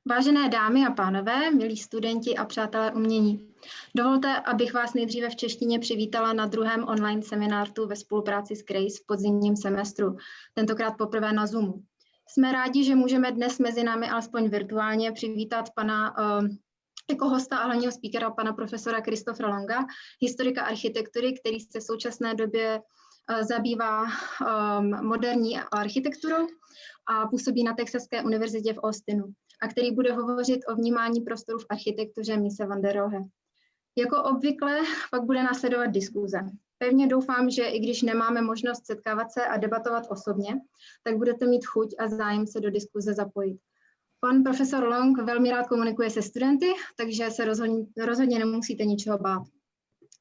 Vážené dámy a pánové, milí studenti a přátelé umění, dovolte, abych vás nejdříve v češtině přivítala na druhém online seminářu ve spolupráci s Grace v podzimním semestru, tentokrát poprvé na Zoomu. Jsme rádi, že můžeme dnes mezi námi alespoň virtuálně přivítat pana jako hosta a hlavního speakera pana profesora Christophera Longa, historika architektury, který se v současné době zabývá moderní architekturou a působí na Texaské univerzitě v Austinu, a který bude hovořit o vnímání prostoru v architektuře Miese van der Rohe. Jako obvykle pak bude následovat diskuze. Pevně doufám, že i když nemáme možnost setkávat se a debatovat osobně, tak budete mít chuť a zájem se do diskuze zapojit. Pan profesor Long velmi rád komunikuje se studenty, takže se rozhodně nemusíte ničeho bát.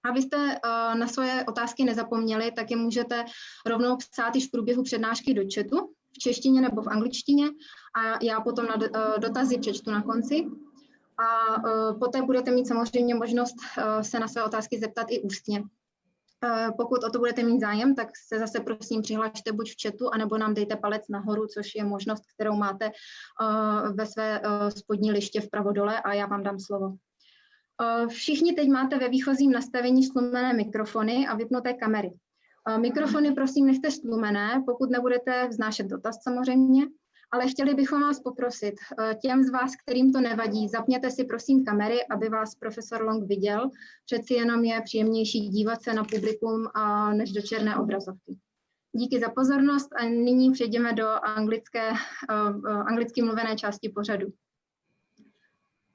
Abyste na svoje otázky nezapomněli, tak je můžete rovnou psát již v průběhu přednášky do chatu, v češtině nebo v angličtině, a já potom na dotazy přečtu na konci. A poté budete mít samozřejmě možnost se na své otázky zeptat i ústně. Pokud o to budete mít zájem, tak se zase prosím přihlašte buď v chatu, anebo nám dejte palec nahoru, což je možnost, kterou máte ve své spodní liště vpravo dole, a já vám dám slovo. Všichni teď máte ve výchozím nastavení stlumené mikrofony a vypnuté kamery. Mikrofony prosím nechte stlumené, pokud nebudete vznášet dotaz samozřejmě, ale chtěli bychom vás poprosit, těm z vás, kterým to nevadí, zapněte si prosím kamery, aby vás profesor Long viděl. Přeci jenom je příjemnější dívat se na publikum než do černé obrazovky. Díky za pozornost a nyní přejdeme do anglicky mluvené části pořadu.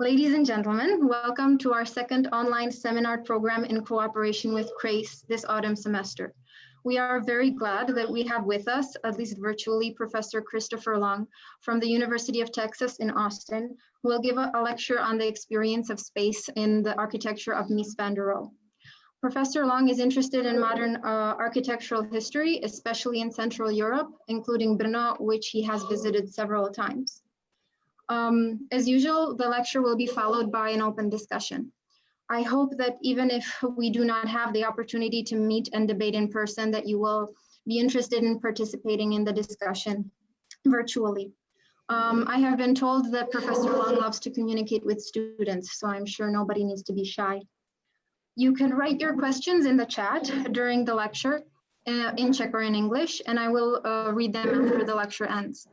Ladies and gentlemen, welcome to our second online seminar program in cooperation with CRACE this autumn semester. We are very glad that we have with us, at least virtually, Professor Christopher Long from the University of Texas in Austin, who will give a lecture on the experience of space in the architecture of Mies van der Rohe. Professor Long is interested in modern architectural history, especially in Central Europe, including Brno, which he has visited several times. As usual, the lecture will be followed by an open discussion. I hope that even if we do not have the opportunity to meet and debate in person, that you will be interested in participating in the discussion virtually. I have been told that Professor Long loves to communicate with students, so I'm sure nobody needs to be shy. You can write your questions in the chat during the lecture in Czech or in English, and I will read them after the lecture ends.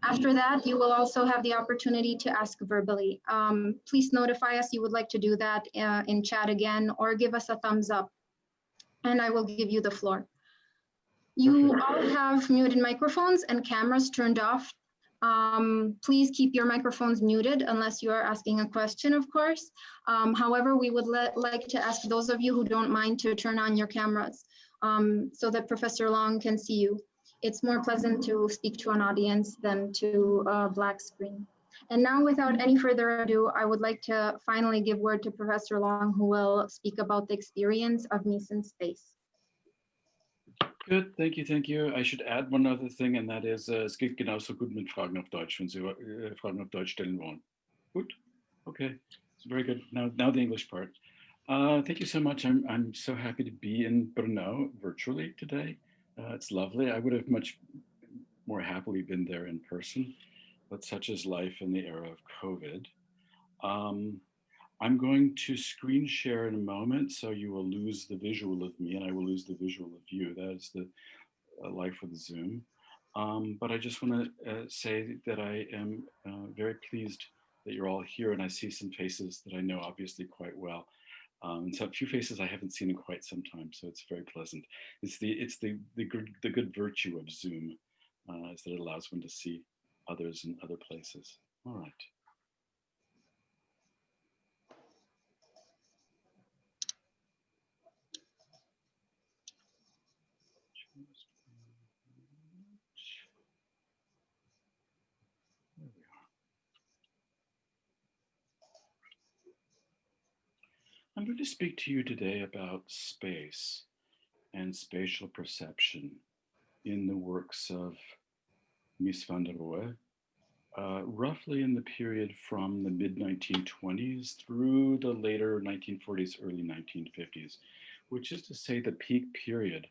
After that, you will also have the opportunity to ask verbally. Please notify us you would like to do that in chat again, or give us a thumbs up, and I will give you the floor. You all have muted microphones and cameras turned off. Please keep your microphones muted unless you are asking a question, of course. However, we would like to ask those of you who don't mind to turn on your cameras so that Professor Long can see you. It's more pleasant to speak to an audience than to a black screen. And now, without any further ado, I would like to finally give word to Professor Long, who will speak about the experience of Mies in space. Good, thank you. I should add one other thing, and that is, es geht genauso gut mit Fragen auf Deutsch, wenn Sie Fragen auf Deutsch stellen wollen. Good, okay, it's very good. Now the English part. Thank you so much. I'm so happy to be in Brno virtually today. It's lovely. I would have much more happily been there in person, but such is life in the era of COVID. I'm going to screen share in a moment, so you will lose the visual of me and I will lose the visual of you. That is the life with Zoom. But I just want to say that I am very pleased that you're all here, and I see some faces that I know obviously quite well. And so a few faces I haven't seen in quite some time, so it's very pleasant. It's the good virtue of Zoom, is that it allows one to see others in other places. All right. I'm going to speak to you today about space and spatial perception in the works of Mies van der Rohe, roughly in the period from the mid-1920s through the later 1940s, early 1950s, which is to say the peak period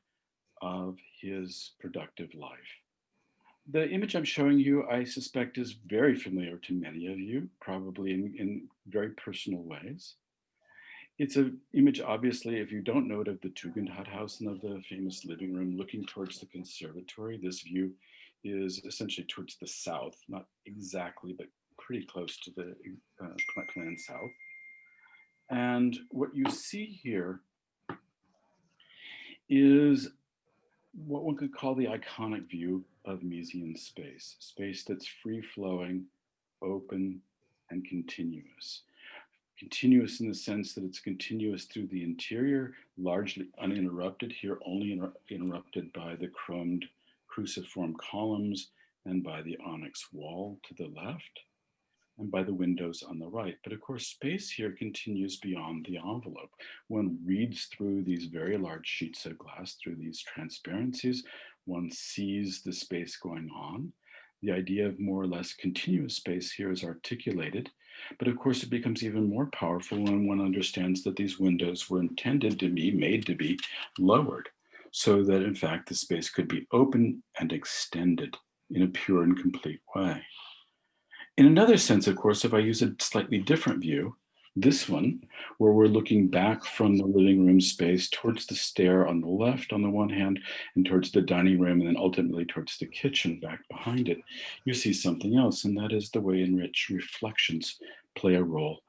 of his productive life. The image I'm showing you, I suspect, is very familiar to many of you, probably in very personal ways. It's an image, obviously, if you don't know it, of the Tugendhat house and of the famous living room looking towards the conservatory. This view is essentially towards the south, not exactly, but pretty close to the planned south. And what you see here is what one could call the iconic view of Miesian space, space that's free-flowing, open, and continuous. Continuous in the sense that it's continuous through the interior, largely uninterrupted, here only interrupted by the chromed cruciform columns and by the onyx wall to the left, and by the windows on the right. But of course, space here continues beyond the envelope. One reads through these very large sheets of glass, through these transparencies, one sees the space going on. The idea of more or less continuous space here is articulated, but of course it becomes even more powerful when one understands that these windows were intended to be, made to be lowered, so that in fact the space could be open and extended in a pure and complete way. In another sense, of course, if I use a slightly different view, this one, where we're looking back from the living room space towards the stair on the left on the one hand, and towards the dining room, and then ultimately towards the kitchen back behind it, you see something else, and that is the way in which reflections play a role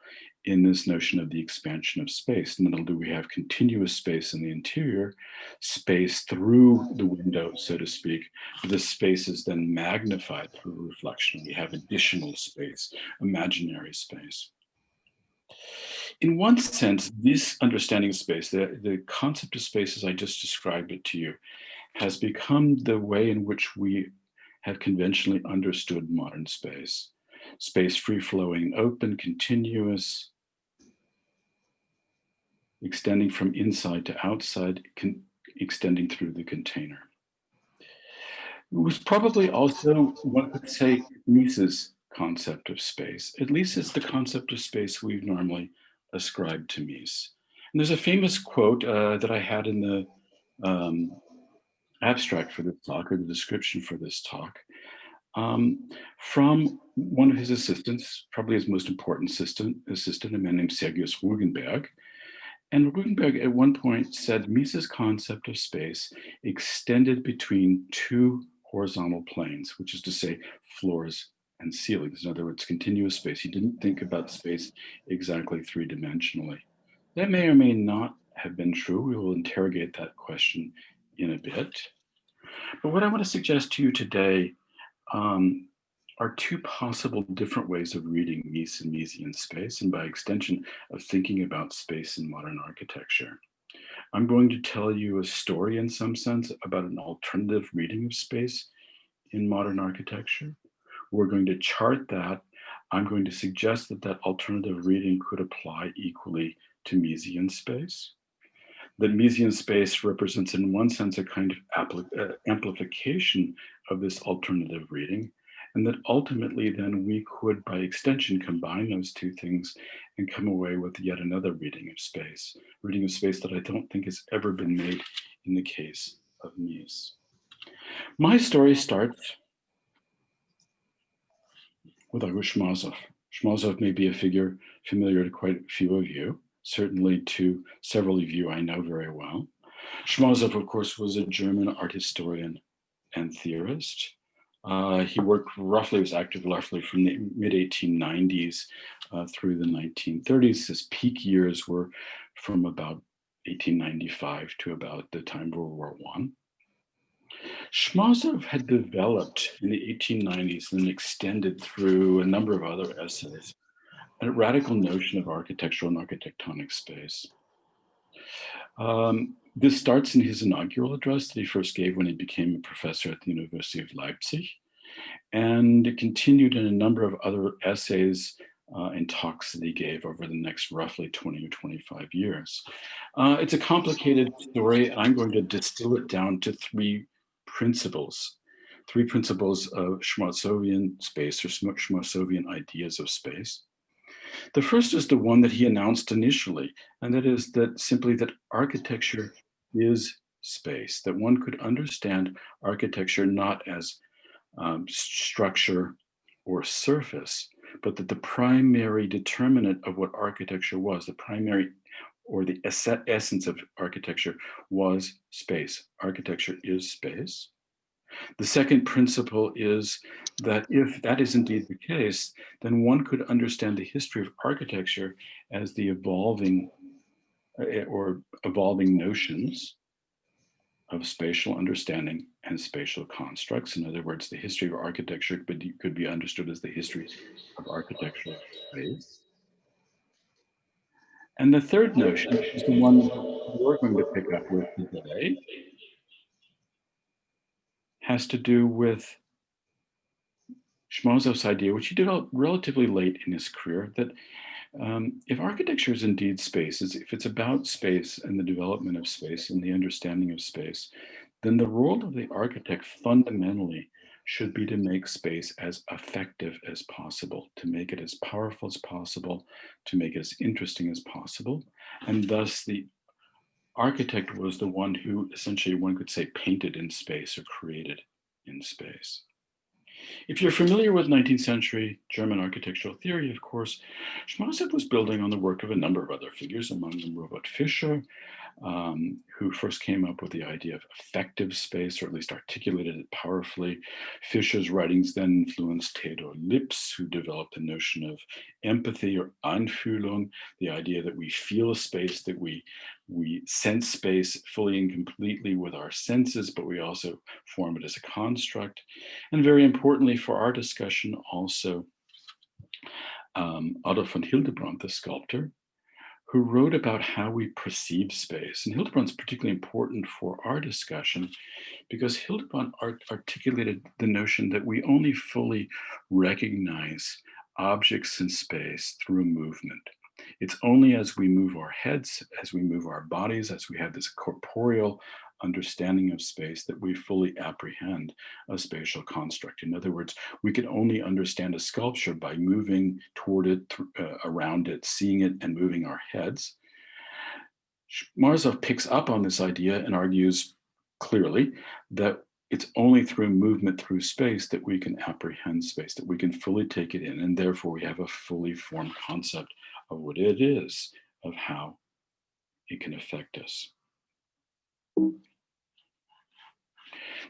in this notion of the expansion of space. Not only do we have continuous space in the interior, space through the window, so to speak, but this space is then magnified through reflection. We have additional space, imaginary space. In one sense, this understanding of space, the concept of space as I just described it to you, has become the way in which we have conventionally understood modern space. Space free-flowing, open, continuous, extending from inside to outside, extending through the container. It was probably also, one could say, Mies's concept of space. At least it's the concept of space we've normally ascribed to Mies. And there's a famous quote that I had in the abstract for this talk, or the description for this talk, from one of his assistants, probably his most important assistant, a man named Sergiovi Rügenberg. And Rügenberg at one point said Mies's concept of space extended between two horizontal planes, which is to say floors and ceilings. In other words, continuous space. He didn't think about space exactly three-dimensionally. That may or may not have been true. We will interrogate that question in a bit. But what I want to suggest to you today are two possible different ways of reading Mies and Miesian space, and by extension of thinking about space in modern architecture. I'm going to tell you a story in some sense about an alternative reading of space in modern architecture. We're going to chart that. I'm going to suggest that that alternative reading could apply equally to Miesian space. That Miesian space represents in one sense a kind of amplification of this alternative reading, and that ultimately then we could, by extension, combine those two things and come away with yet another reading of space that I don't think has ever been made in the case of Mies. My story starts with August Schmozov. Schmozov may be a figure familiar to quite a few of you, certainly to several of you I know very well. Schmozov, of course, was a German art historian and theorist. He was active roughly from the mid-1890s through the 1930s. His peak years were from about 1895 to about the time of World War I. Schmozov had developed in the 1890s and extended through a number of other essays a radical notion of architectural and architectonic space. This starts in his inaugural address that he first gave when he became a professor at the University of Leipzig, and it continued in a number of other essays and talks that he gave over the next roughly 20 or 25 years. It's a complicated story. I'm going to distill it down to three principles of Schmozovian space, or Schmozovian ideas of space. The first is the one that he announced initially, and that is that simply that architecture is space, that one could understand architecture not as structure or surface, but that the primary determinant of what architecture was, the primary or the essence of architecture was space. Architecture is space. The second principle is that if that is indeed the case, then one could understand the history of architecture as the evolving notions of spatial understanding and spatial constructs. In other words, the history of architecture could be understood as the history of architectural space. And the third notion is the one we're going to pick up with today, has to do with Miesian's idea, which he developed relatively late in his career, that if architecture is indeed space, if it's about space and the development of space and the understanding of space, then the role of the architect fundamentally should be to make space as effective as possible, to make it as powerful as possible, to make it as interesting as possible. And thus the architect was the one who essentially, one could say, painted in space or created in space. If you're familiar with 19th century German architectural theory, of course, Miesian was building on the work of a number of other figures, among them Robert Fischer, who first came up with the idea of effective space, or at least articulated it powerfully. Fischer's writings then influenced Theodor Lips, who developed the notion of empathy or Einfühlung, the idea that we feel a space, that we sense space fully and completely with our senses, but we also form it as a construct. And very importantly for our discussion, also Adolf von Hildebrand, the sculptor, who wrote about how we perceive space. And Hildebrand's particularly important for our discussion because Hildebrand articulated the notion that we only fully recognize objects in space through movement. It's only as we move our heads, as we move our bodies, as we have this corporeal understanding of space that we fully apprehend a spatial construct. In other words, we can only understand a sculpture by moving toward it, around it, seeing it, and moving our heads. Miesian picks up on this idea and argues clearly that it's only through movement through space that we can apprehend space, that we can fully take it in, and therefore we have a fully formed concept of what it is, of how it can affect us.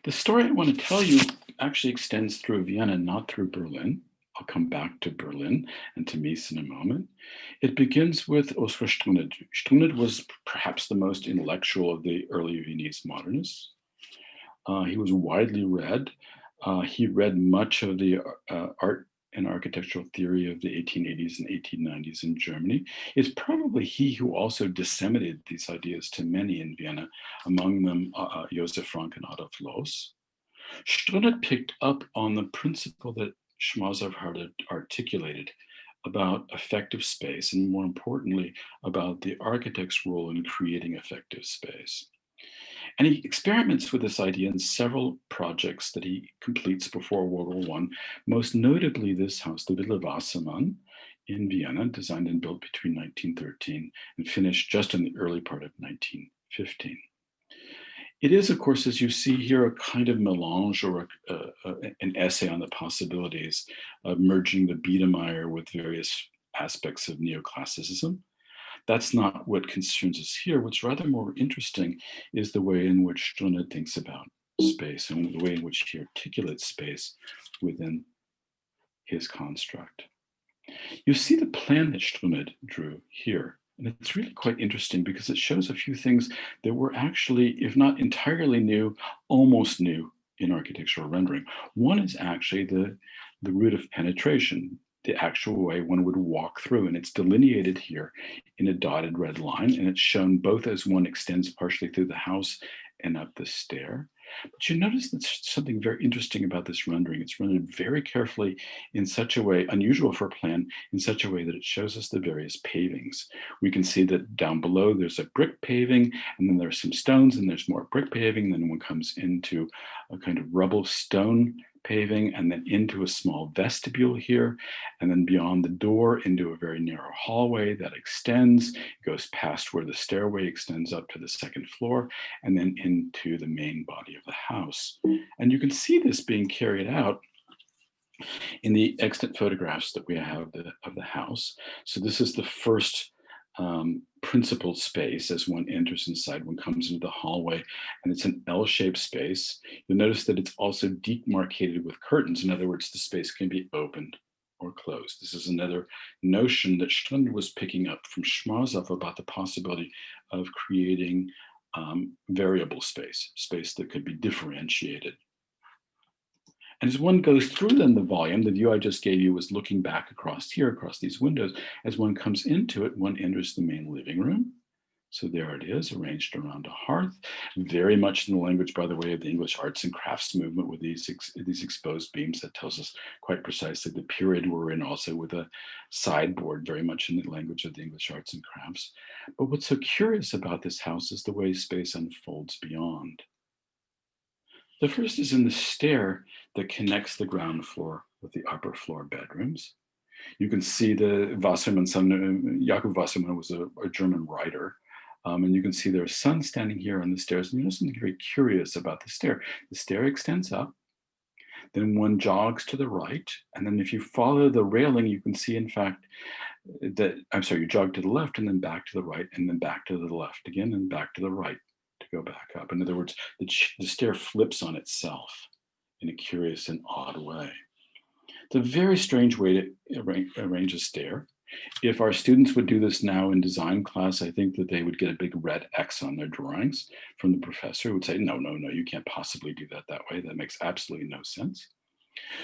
The story I want to tell you actually extends through Vienna, not through Berlin. I'll come back to Berlin and to Mies in a moment. It begins with Oskar Strunnert. Strunnert was perhaps the most intellectual of the early Viennese modernists. He was widely read. He read much of the art and architectural theory of the 1880s and 1890s in Germany. It's probably he who also disseminated these ideas to many in Vienna, among them Josef Frank and Adolf Loos. Strunnert picked up on the principle that Miesian had articulated about effective space, and more importantly, about the architect's role in creating effective space. And he experiments with this idea in several projects that he completes before World War I, most notably this house, the Villa Wassermann in Vienna, designed and built between 1913 and finished just in the early part of 1915. It is, of course, as you see here, a kind of melange or an essay on the possibilities of merging the Biedermeier with various aspects of neoclassicism. That's not what concerns us here. What's rather more interesting is the way in which Strunnert thinks about space and the way in which he articulates space within his construct. You see the plan that Strunnert drew here. And it's really quite interesting because it shows a few things that were actually, if not entirely new, almost new in architectural rendering. One is actually the route of penetration, the actual way one would walk through. And it's delineated here in a dotted red line. And it's shown both as one extends partially through the house and up the stair. But you notice that something very interesting about this rendering. It's rendered very carefully in such a way, unusual for a plan, in such a way that it shows us the various pavings. We can see that down below there's a brick paving, and then there's some stones, and there's more brick paving. Then one comes into a kind of rubble stone paving, and then into a small vestibule here, and then beyond the door into a very narrow hallway that extends, goes past where the stairway extends up to the second floor, and then into the main body of the house. And you can see this being carried out in the extant photographs that we have of the house. So this is the first principal space as one enters inside. One comes into the hallway, and it's an L-shaped space. You'll notice that it's also demarcated with curtains. In other words, the space can be opened or closed. This is another notion that Stunde was picking up from Schmarzow about the possibility of creating variable space that could be differentiated. And as one goes through then the volume, the view I just gave you was looking back across here, across these windows. As one comes into it, one enters the main living room. So there it is, arranged around a hearth, very much in the language, by the way, of the English arts and crafts movement with these exposed beams. That tells us quite precisely the period we're in, also with a sideboard, very much in the language of the English arts and crafts. But what's so curious about this house is the way space unfolds beyond. The first is in the stair that connects the ground floor with the upper floor bedrooms. You can see the Wassermann son, Jakob Wassermann was a German writer. And you can see their son standing here on the stairs. And you know something very curious about the stair. The stair extends up, then one jogs to the right. And then if you follow the railing, you can see, in fact, that, you jog to the left and then back to the right and then back to the left again and back to the right to go back up. In other words, the stair flips on itself in a curious and odd way. It's a very strange way to arrange a stair. If our students would do this now in design class, I think that they would get a big red X on their drawings from the professor who would say, no, you can't possibly do that way. That makes absolutely no sense.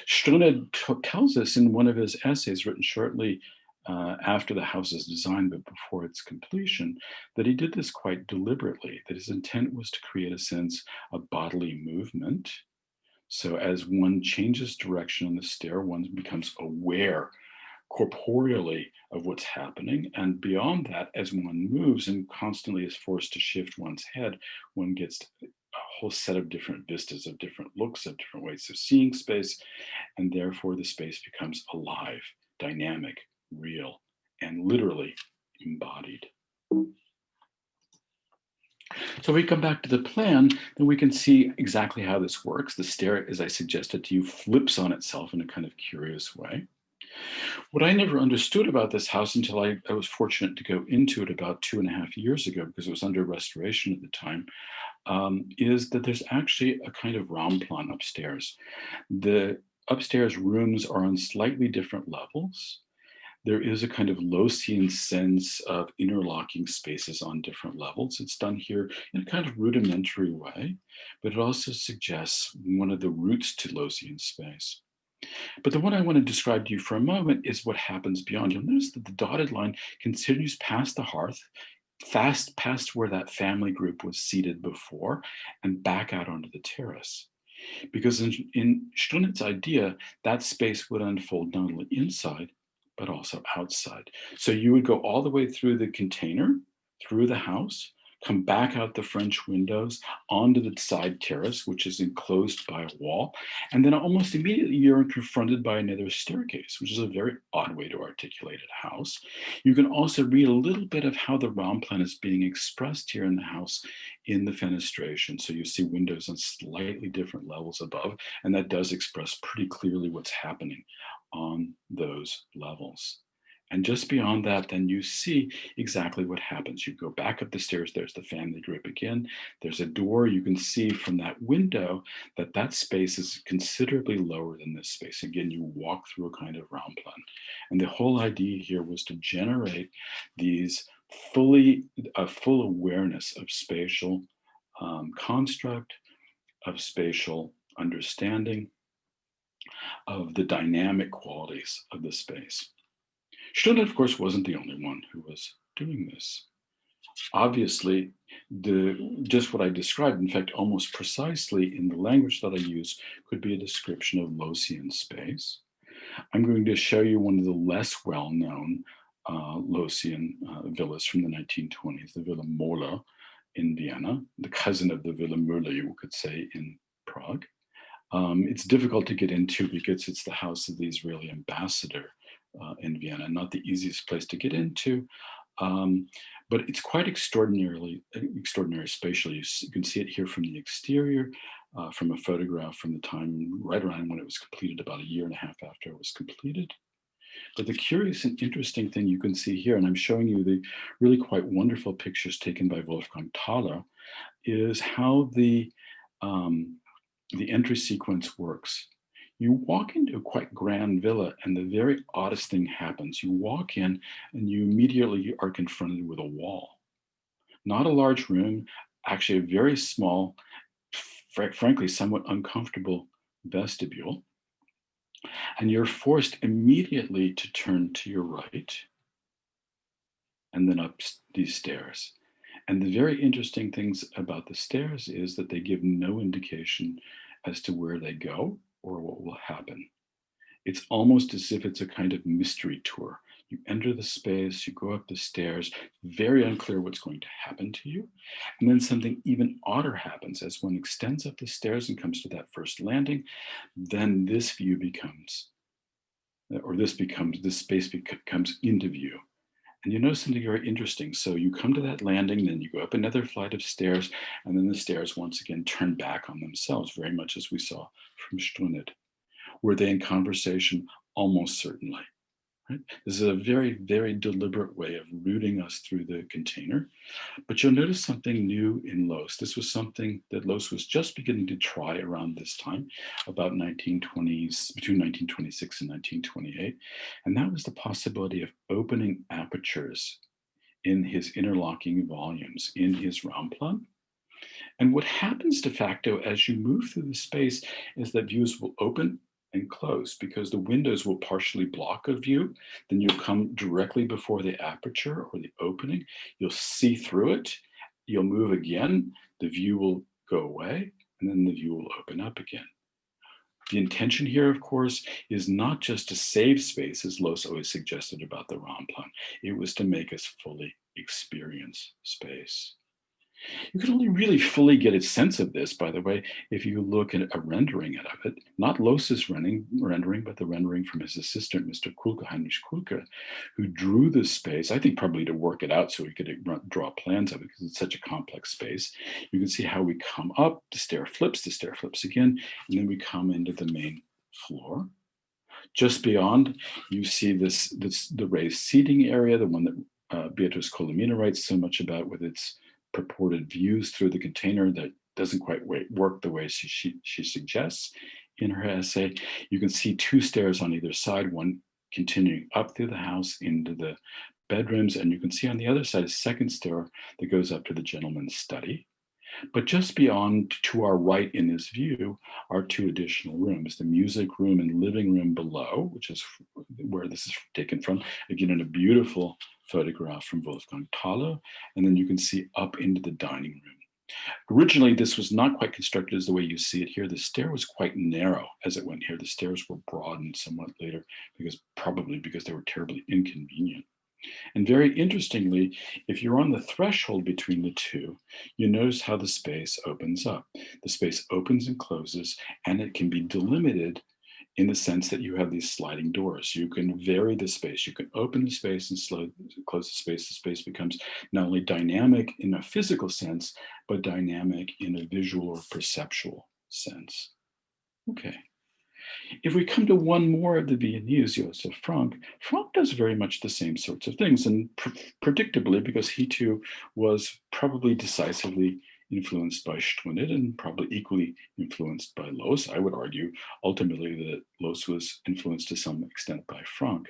Stunde tells us in one of his essays written shortly after the house's design, but before its completion, that he did this quite deliberately, that his intent was to create a sense of bodily movement. So as one changes direction on the stair, one becomes aware corporeally of what's happening. And beyond that, as one moves and constantly is forced to shift one's head, one gets a whole set of different vistas, of different looks, of different ways of seeing space. And therefore the space becomes alive, dynamic, real, and literally embodied. So we come back to the plan, then we can see exactly how this works. The stair, as I suggested to you, flips on itself in a kind of curious way. What I never understood about this house until I was fortunate to go into it about 2.5 years ago, because it was under restoration at the time, is that there's actually a kind of Raumplan upstairs. The upstairs rooms are on slightly different levels. There is a kind of Loosian sense of interlocking spaces on different levels. It's done here in a kind of rudimentary way, but it also suggests one of the roots to Loosian space. But the one I want to describe to you for a moment is what happens beyond. You'll notice that the dotted line continues past the hearth, fast past where that family group was seated before, and back out onto the terrace. Because in Stunde's idea, that space would unfold not only inside, but also outside. So you would go all the way through the container, through the house, come back out the French windows onto the side terrace, which is enclosed by a wall. And then almost immediately you're confronted by another staircase, which is a very odd way to articulate a house. You can also read a little bit of how the Raumplan is being expressed here in the house in the fenestration. So you see windows on slightly different levels above, and that does express pretty clearly what's happening on those levels. And just beyond that, then you see exactly what happens. You go back up the stairs, there's the family group again. There's a door. You can see from that window that that space is considerably lower than this space. Again, you walk through a kind of Raumplan. And the whole idea here was to generate these full awareness of spatial construct, of spatial understanding, of the dynamic qualities of the space. Stunde, of course, wasn't the only one who was doing this. Obviously, just what I described, in fact, almost precisely in the language that I use, could be a description of Loosian space. I'm going to show you one of the less well-known Loosian villas from the 1920s, the Villa Mola in Vienna, the cousin of the Villa Müller, you could say, in Prague. It's difficult to get into because it's the house of the Israeli ambassador in Vienna, not the easiest place to get into. But it's quite extraordinary spatially. You can see it here from the exterior, from a photograph from the time right around when it was completed, about a year and a half after it was completed. But the curious and interesting thing you can see here, and I'm showing you the really quite wonderful pictures taken by Wolfgang Thaler, is how the entry sequence works. You walk into a quite grand villa and the very oddest thing happens. You walk in and you immediately are confronted with a wall. Not a large room, actually a very small, frankly, somewhat uncomfortable vestibule. And you're forced immediately to turn to your right and then up these stairs. And the very interesting things about the stairs is that they give no indication as to where they go or what will happen. It's almost as if it's a kind of mystery tour. You enter the space, you go up the stairs, very unclear what's going to happen to you. And then something even odder happens as one extends up the stairs and comes to that first landing, then this view becomes, this space comes into view. And you notice something very interesting. So you come to that landing, then you go up another flight of stairs, and then the stairs once again turn back on themselves, very much as we saw from Stuhnert. Were they in conversation? Almost certainly. Right? This is a very, very deliberate way of rooting us through the container. But you'll notice something new in Loos. This was something that Loos was just beginning to try around this time, about 1920s, between 1926 and 1928. And that was the possibility of opening apertures in his interlocking volumes, in his Raumplan. And what happens de facto as you move through the space is that views will open and close because the windows will partially block a view. Then you'll come directly before the aperture or the opening. You'll see through it. You'll move again. The view will go away, and then the view will open up again. The intention here, of course, is not just to save space, as Loos always suggested about the Raumplan. It was to make us fully experience space. You can only really fully get a sense of this, by the way, if you look at a rendering of it, not Loos's rendering, but the rendering from his assistant, Mr. Kulke, Heinrich Kulke, who drew this space, I think probably to work it out so he could draw plans of it because it's such a complex space. You can see how we come up, the stair flips again, and then we come into the main floor. Just beyond, you see the raised seating area, the one that Beatrice Colomina writes so much about with its purported views through the container that doesn't quite work the way she suggests in her essay. You can see two stairs on either side, one continuing up through the house into the bedrooms, and you can see on the other side a second stair that goes up to the gentleman's study. But just beyond, to our right in this view, are two additional rooms, the music room and living room below, which is where this is taken from, again in a beautiful photograph from Wolfgang Thaler, and then you can see up into the dining room. Originally, this was not quite constructed as the way you see it here. The stair was quite narrow as it went here. The stairs were broadened somewhat later, probably because they were terribly inconvenient. And very interestingly, if you're on the threshold between the two, you notice how the space opens up. The space opens and closes, and it can be delimited in the sense that you have these sliding doors. You can vary the space. You can open the space and close the space. The space becomes not only dynamic in a physical sense, but dynamic in a visual or perceptual sense. Okay. If we come to one more of the Viennese, Josef Frank does very much the same sorts of things, and predictably, because he too was probably decisively influenced by Stuhnert and probably equally influenced by Loos. I would argue ultimately that Loos was influenced to some extent by Frank.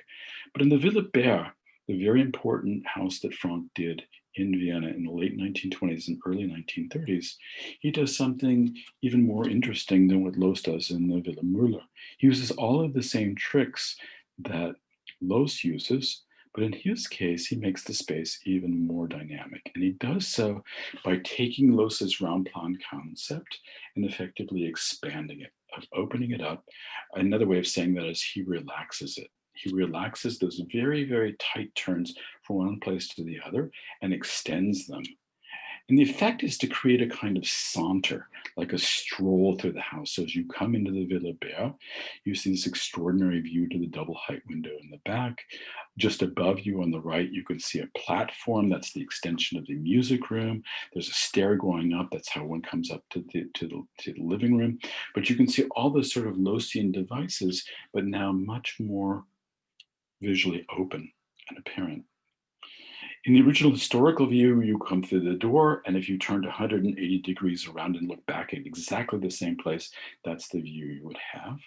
But in the Villa Berg, the very important house that Frank did in Vienna in the late 1920s and early 1930s, he does something even more interesting than what Loos does in the Villa Müller. He uses all of the same tricks that Loos uses, but in his case, he makes the space even more dynamic. And he does so by taking Loos's Raumplan concept and effectively expanding it, opening it up. Another way of saying that is he relaxes it. He relaxes those very, very tight turns from one place to the other and extends them. And the effect is to create a kind of saunter, like a stroll through the house. So as you come into the Villa Berre, you see this extraordinary view to the double height window in the back. Just above you on the right, you can see a platform. That's the extension of the music room. There's a stair going up. That's how one comes up to the living room. But you can see all those sort of Loosian devices, but now much more visually open and apparent. In the original historical view, you come through the door, and if you turned 180 degrees around and look back at exactly the same place, that's the view you would have.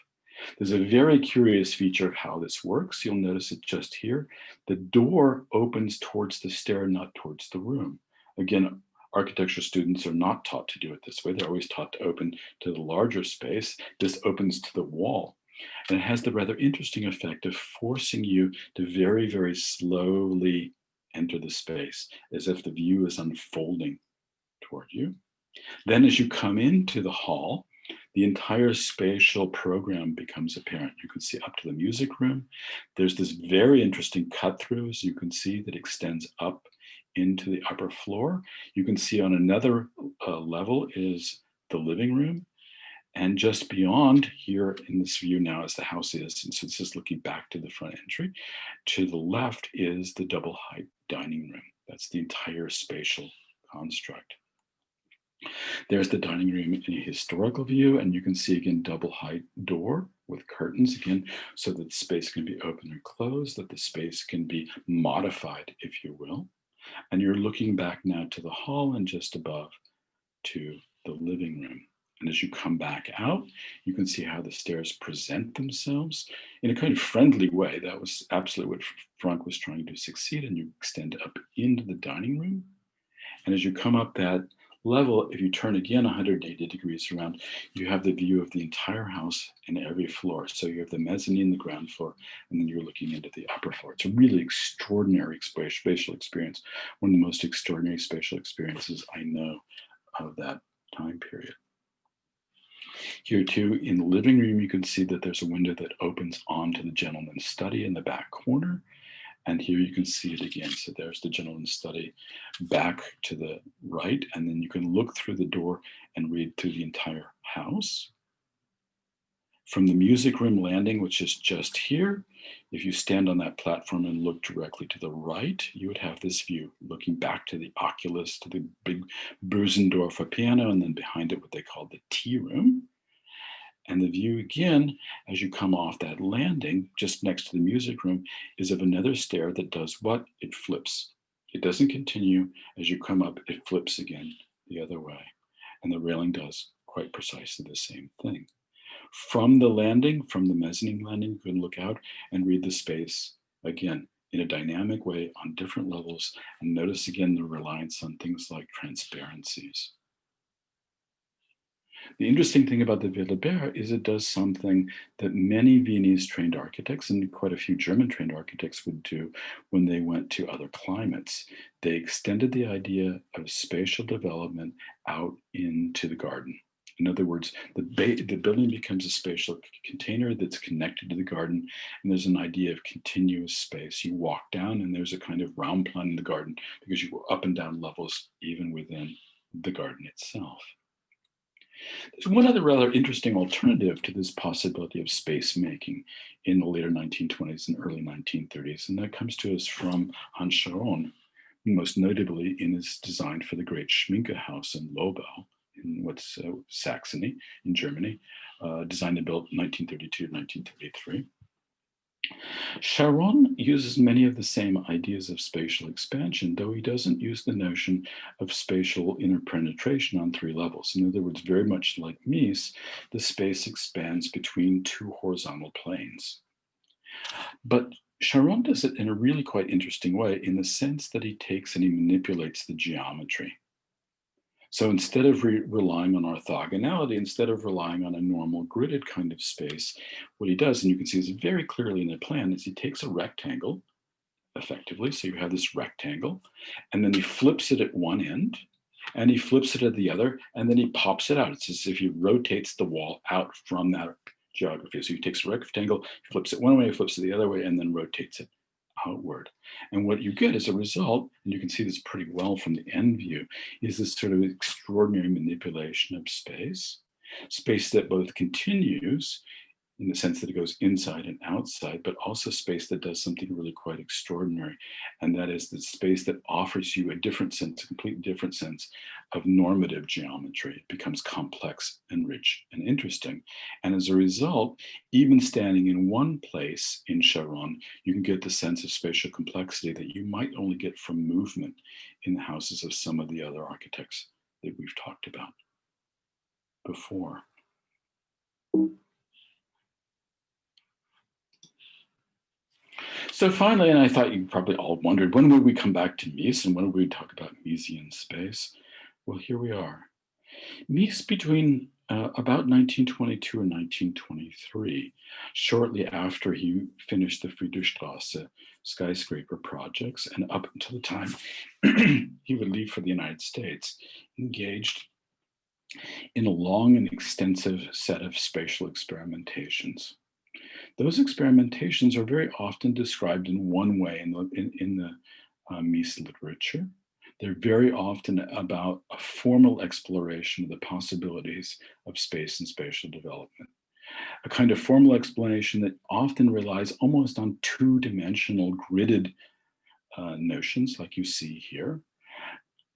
There's a very curious feature of how this works. You'll notice it just here. The door opens towards the stair, not towards the room. Again, architecture students are not taught to do it this way. They're always taught to open to the larger space. This opens to the wall. And it has the rather interesting effect of forcing you to very, very slowly enter the space, as if the view is unfolding toward you. Then as you come into the hall, the entire spatial program becomes apparent. You can see up to the music room. There's this very interesting cut through, as you can see, that extends up into the upper floor. You can see on another level is the living room. And just beyond here in this view now as the house is, and so this is looking back to the front entry, to the left is the double height dining room. That's the entire spatial construct. There's the dining room in a historical view, and you can see again double height door with curtains again, so that the space can be open or closed, that the space can be modified, if you will. And you're looking back now to the hall and just above to the living room. And as you come back out, you can see how the stairs present themselves in a kind of friendly way. That was absolutely what Frank was trying to succeed. And you extend up into the dining room. And as you come up that level, if you turn again 180 degrees around, you have the view of the entire house and every floor. So you have the mezzanine, the ground floor, and then you're looking into the upper floor. It's a really extraordinary spatial experience. One of the most extraordinary spatial experiences I know of that time period. Here too, in the living room, you can see that there's a window that opens onto the gentleman's study in the back corner. And here you can see it again. So there's the gentleman's study back to the right. And then you can look through the door and read through the entire house. From the music room landing, which is just here, if you stand on that platform and look directly to the right, you would have this view looking back to the oculus, to the big Bösendorfer piano, and then behind it what they call the tea room. And the view again, as you come off that landing, just next to the music room, is of another stair that does what? It flips. It doesn't continue. As you come up, it flips again the other way. And the railing does quite precisely the same thing. From the landing, from the mezzanine landing, you can look out and read the space again in a dynamic way on different levels. And notice again the reliance on things like transparencies. The interesting thing about the Villa Berre is it does something that many Viennese trained architects and quite a few German trained architects would do when they went to other climates. They extended the idea of spatial development out into the garden. In other words, the building becomes a spatial container that's connected to the garden, and there's an idea of continuous space. You walk down and there's a kind of round plan in the garden because you go up and down levels even within the garden itself. There's one other rather interesting alternative to this possibility of space making in the later 1920s and early 1930s, and that comes to us from Hans Scharoun, most notably in his design for the great Schminke house in Lobau, in what's Saxony in Germany, designed and built 1932 to 1933. Scharoun uses many of the same ideas of spatial expansion, though he doesn't use the notion of spatial interpenetration on three levels. In other words, very much like Mies, the space expands between two horizontal planes. But Scharoun does it in a really quite interesting way in the sense that he takes and he manipulates the geometry. So instead of relying on orthogonality, instead of relying on a normal gridded kind of space, what he does, and you can see this very clearly in the plan, is he takes a rectangle, effectively, so you have this rectangle, and then he flips it at one end, and he flips it at the other, and then he pops it out. It's as if he rotates the wall out from that geography. So he takes a rectangle, flips it one way, flips it the other way, and then rotates it outward. And what you get as a result, and you can see this pretty well from the end view, is this sort of extraordinary manipulation of space that both continues in the sense that it goes inside and outside, but also space that does something really quite extraordinary. And that is the space that offers you a different sense, a completely different sense of normative geometry. It becomes complex and rich and interesting. And as a result, even standing in one place in Sharon, you can get the sense of spatial complexity that you might only get from movement in the houses of some of the other architects that we've talked about before. So finally, and I thought you probably all wondered, when would we come back to Mies and when would we talk about Miesian space? Well, here we are. Mies between about 1922 and 1923, shortly after he finished the Friedrichstraße skyscraper projects and up until the time he would leave for the United States, engaged in a long and extensive set of spatial experimentations. Those experimentations are very often described in one way in the Mies literature. They're very often about a formal exploration of the possibilities of space and spatial development. A kind of formal explanation that often relies almost on two-dimensional gridded notions like you see here.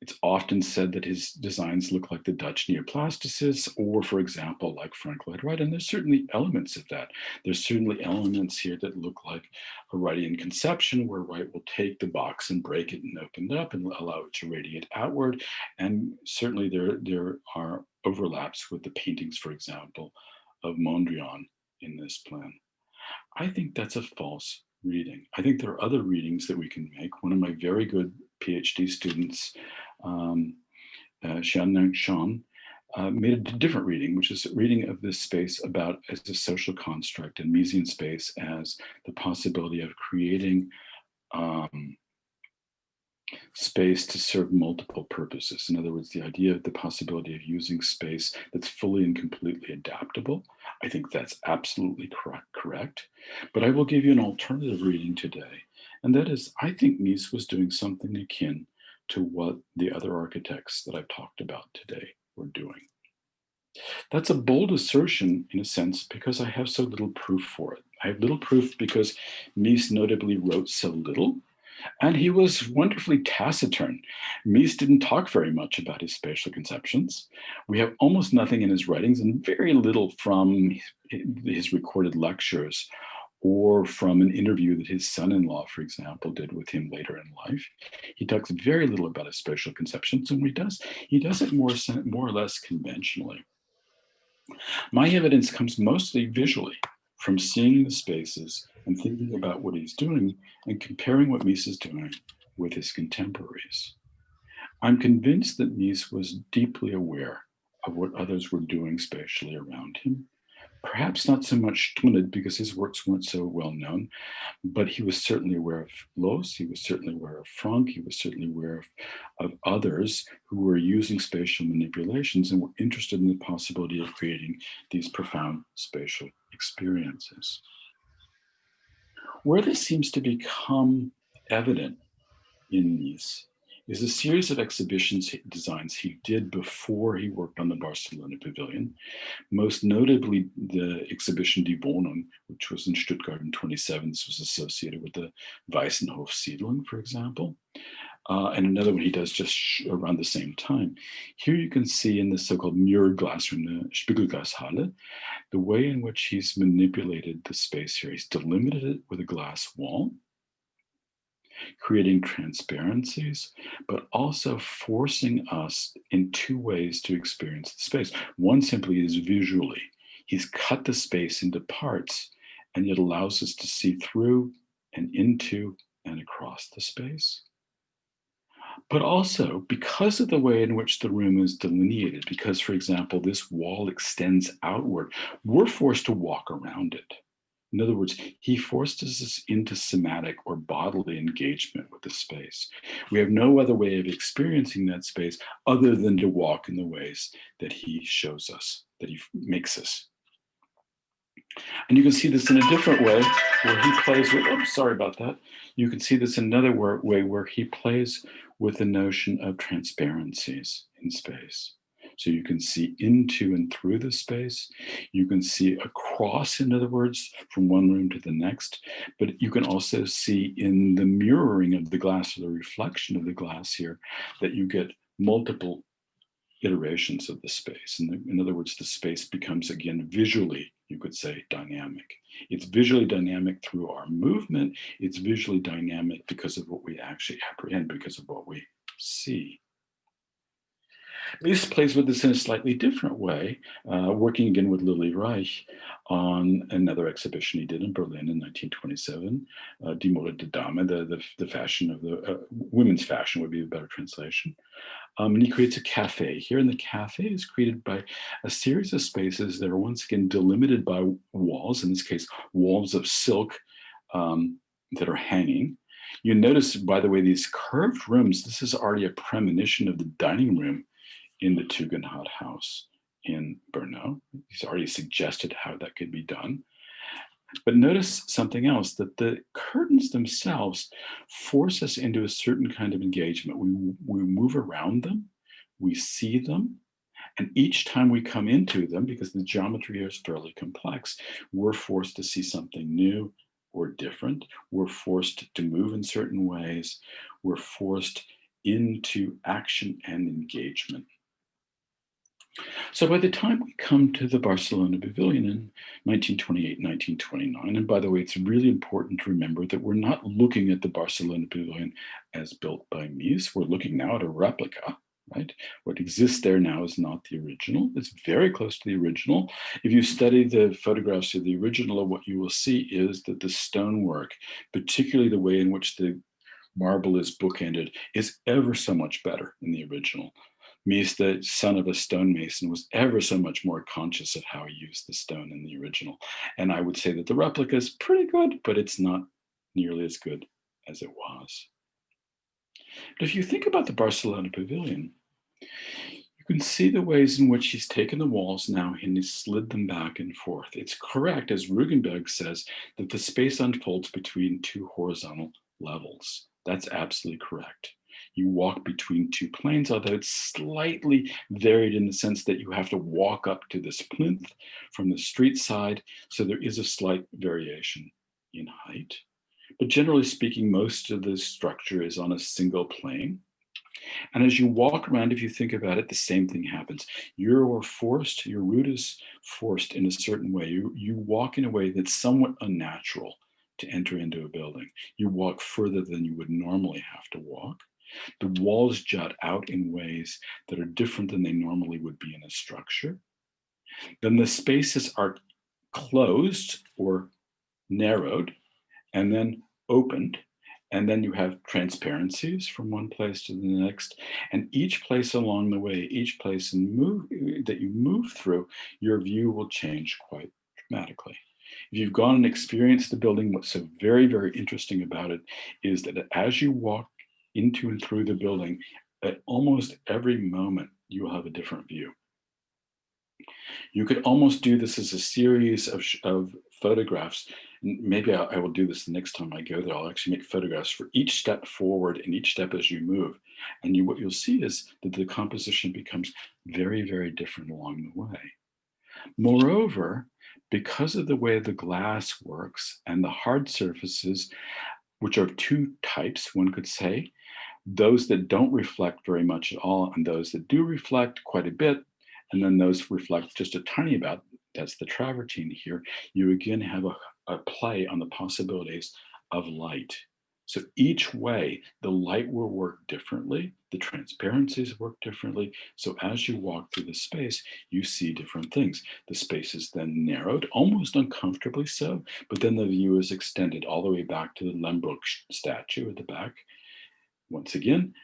It's often said that his designs look like the Dutch neoplasticists, or for example, like Frank Lloyd Wright, and there's certainly elements of that. There's certainly elements here that look like a Wrightian conception, where Wright will take the box and break it and open it up and allow it to radiate outward. And certainly there are overlaps with the paintings, for example, of Mondrian in this plan. I think that's a false reading. I think there are other readings that we can make. One of my very good PhD students, Xian Shan, made a different reading, which is a reading of this space about as a social construct and Miesian space as the possibility of creating space to serve multiple purposes. In other words, the idea of the possibility of using space that's fully and completely adaptable. I think that's absolutely correct. But I will give you an alternative reading today. And that is, I think Mies was doing something akin to what the other architects that I've talked about today were doing. That's a bold assertion in a sense because I have so little proof for it. I have little proof because Mies notably wrote so little, and he was wonderfully taciturn. Mies didn't talk very much about his spatial conceptions. We have almost nothing in his writings and very little from his recorded lectures or from an interview that his son-in-law, for example, did with him later in life. He talks very little about his spatial conceptions, and when he does it more or less conventionally. My evidence comes mostly visually, from seeing the spaces and thinking about what he's doing and comparing what Mies is doing with his contemporaries. I'm convinced that Mies was deeply aware of what others were doing spatially around him. Perhaps not so much Tugendhat because his works weren't so well known, but he was certainly aware of Loos, he was certainly aware of Frank, he was certainly aware of others who were using spatial manipulations and were interested in the possibility of creating these profound spatial experiences. Where this seems to become evident in Mies is a series of exhibitions designs he did before he worked on the Barcelona pavilion, most notably the exhibition Die Wohnung, which was in Stuttgart in 27. This was associated with the Weissenhof Siedlung, for example. And another one he does just around the same time. Here you can see in the so-called mirror glass room, the Spiegelglashalle, the way in which he's manipulated the space here. He's delimited it with a glass wall, creating transparencies, but also forcing us in two ways to experience the space. One simply is visually. He's cut the space into parts, and it allows us to see through and into and across the space. But also, because of the way in which the room is delineated, because, for example, this wall extends outward, we're forced to walk around it. In other words, he forced us into somatic or bodily engagement with the space. We have no other way of experiencing that space other than to walk in the ways that he shows us, that he makes us. And you can see this in a different way where he plays with, oh, sorry about that. You can see this in another way where he plays with the notion of transparencies in space. So you can see into and through the space. You can see across, in other words, from one room to the next. But you can also see in the mirroring of the glass, or the reflection of the glass here, that you get multiple iterations of the space. In other words, the space becomes, again, visually, you could say, dynamic. It's visually dynamic through our movement. It's visually dynamic because of what we actually apprehend, because of what we see. Mies plays with this in a slightly different way, working again with Ludwig Mies on another exhibition he did in Berlin in 1927, Die Mode der Dame, the fashion of the women's fashion would be a better translation. And he creates a cafe. Here in the cafe is created by a series of spaces that are once again delimited by walls, in this case, walls of silk that are hanging. You notice, by the way, these curved rooms, this is already a premonition of the dining room in the Tugendhat house in Brno. He's already suggested how that could be done. But notice something else, that the curtains themselves force us into a certain kind of engagement. We move around them, we see them, and each time we come into them, because the geometry here is fairly complex, we're forced to see something new or different. We're forced to move in certain ways. We're forced into action and engagement. So by the time we come to the Barcelona Pavilion in 1928, 1929, and by the way, it's really important to remember that we're not looking at the Barcelona Pavilion as built by Mies. We're looking now at a replica, right? What exists there now is not the original. It's very close to the original. If you study the photographs of the original, what you will see is that the stonework, particularly the way in which the marble is bookended, is ever so much better than the original. Mies, the son of a stonemason, was ever so much more conscious of how he used the stone in the original. And I would say that the replica is pretty good, but it's not nearly as good as it was. But if you think about the Barcelona Pavilion, you can see the ways in which he's taken the walls now and he's slid them back and forth. It's correct, as Rügenberg says, that the space unfolds between two horizontal levels. That's absolutely correct. You walk between two planes, although it's slightly varied in the sense that you have to walk up to this plinth from the street side. So there is a slight variation in height. But generally speaking, most of the structure is on a single plane. And as you walk around, if you think about it, the same thing happens. You're forced, your route is forced in a certain way. You walk in a way that's somewhat unnatural to enter into a building. You walk further than you would normally have to walk. The walls jut out in ways that are different than they normally would be in a structure. Then the spaces are closed or narrowed and then opened. And then you have transparencies from one place to the next. And each place along the way, each place that you move through, your view will change quite dramatically. If you've gone and experienced the building, what's so very, very interesting about it is that as you walk into and through the building, at almost every moment, you will have a different view. You could almost do this as a series of photographs. Maybe I will do this the next time I go there. I'll actually make photographs for each step forward and each step as you move. And what you'll see is that the composition becomes very, very different along the way. Moreover, because of the way the glass works and the hard surfaces, which are two types, one could say, those that don't reflect very much at all and those that do reflect quite a bit, and then those reflect just a tiny bit, that's the travertine here, you again have a play on the possibilities of light. So each way, the light will work differently, the transparencies work differently. So as you walk through the space, you see different things. The space is then narrowed, almost uncomfortably so, but then the view is extended all the way back to the Lembrook statue at the back. Once again,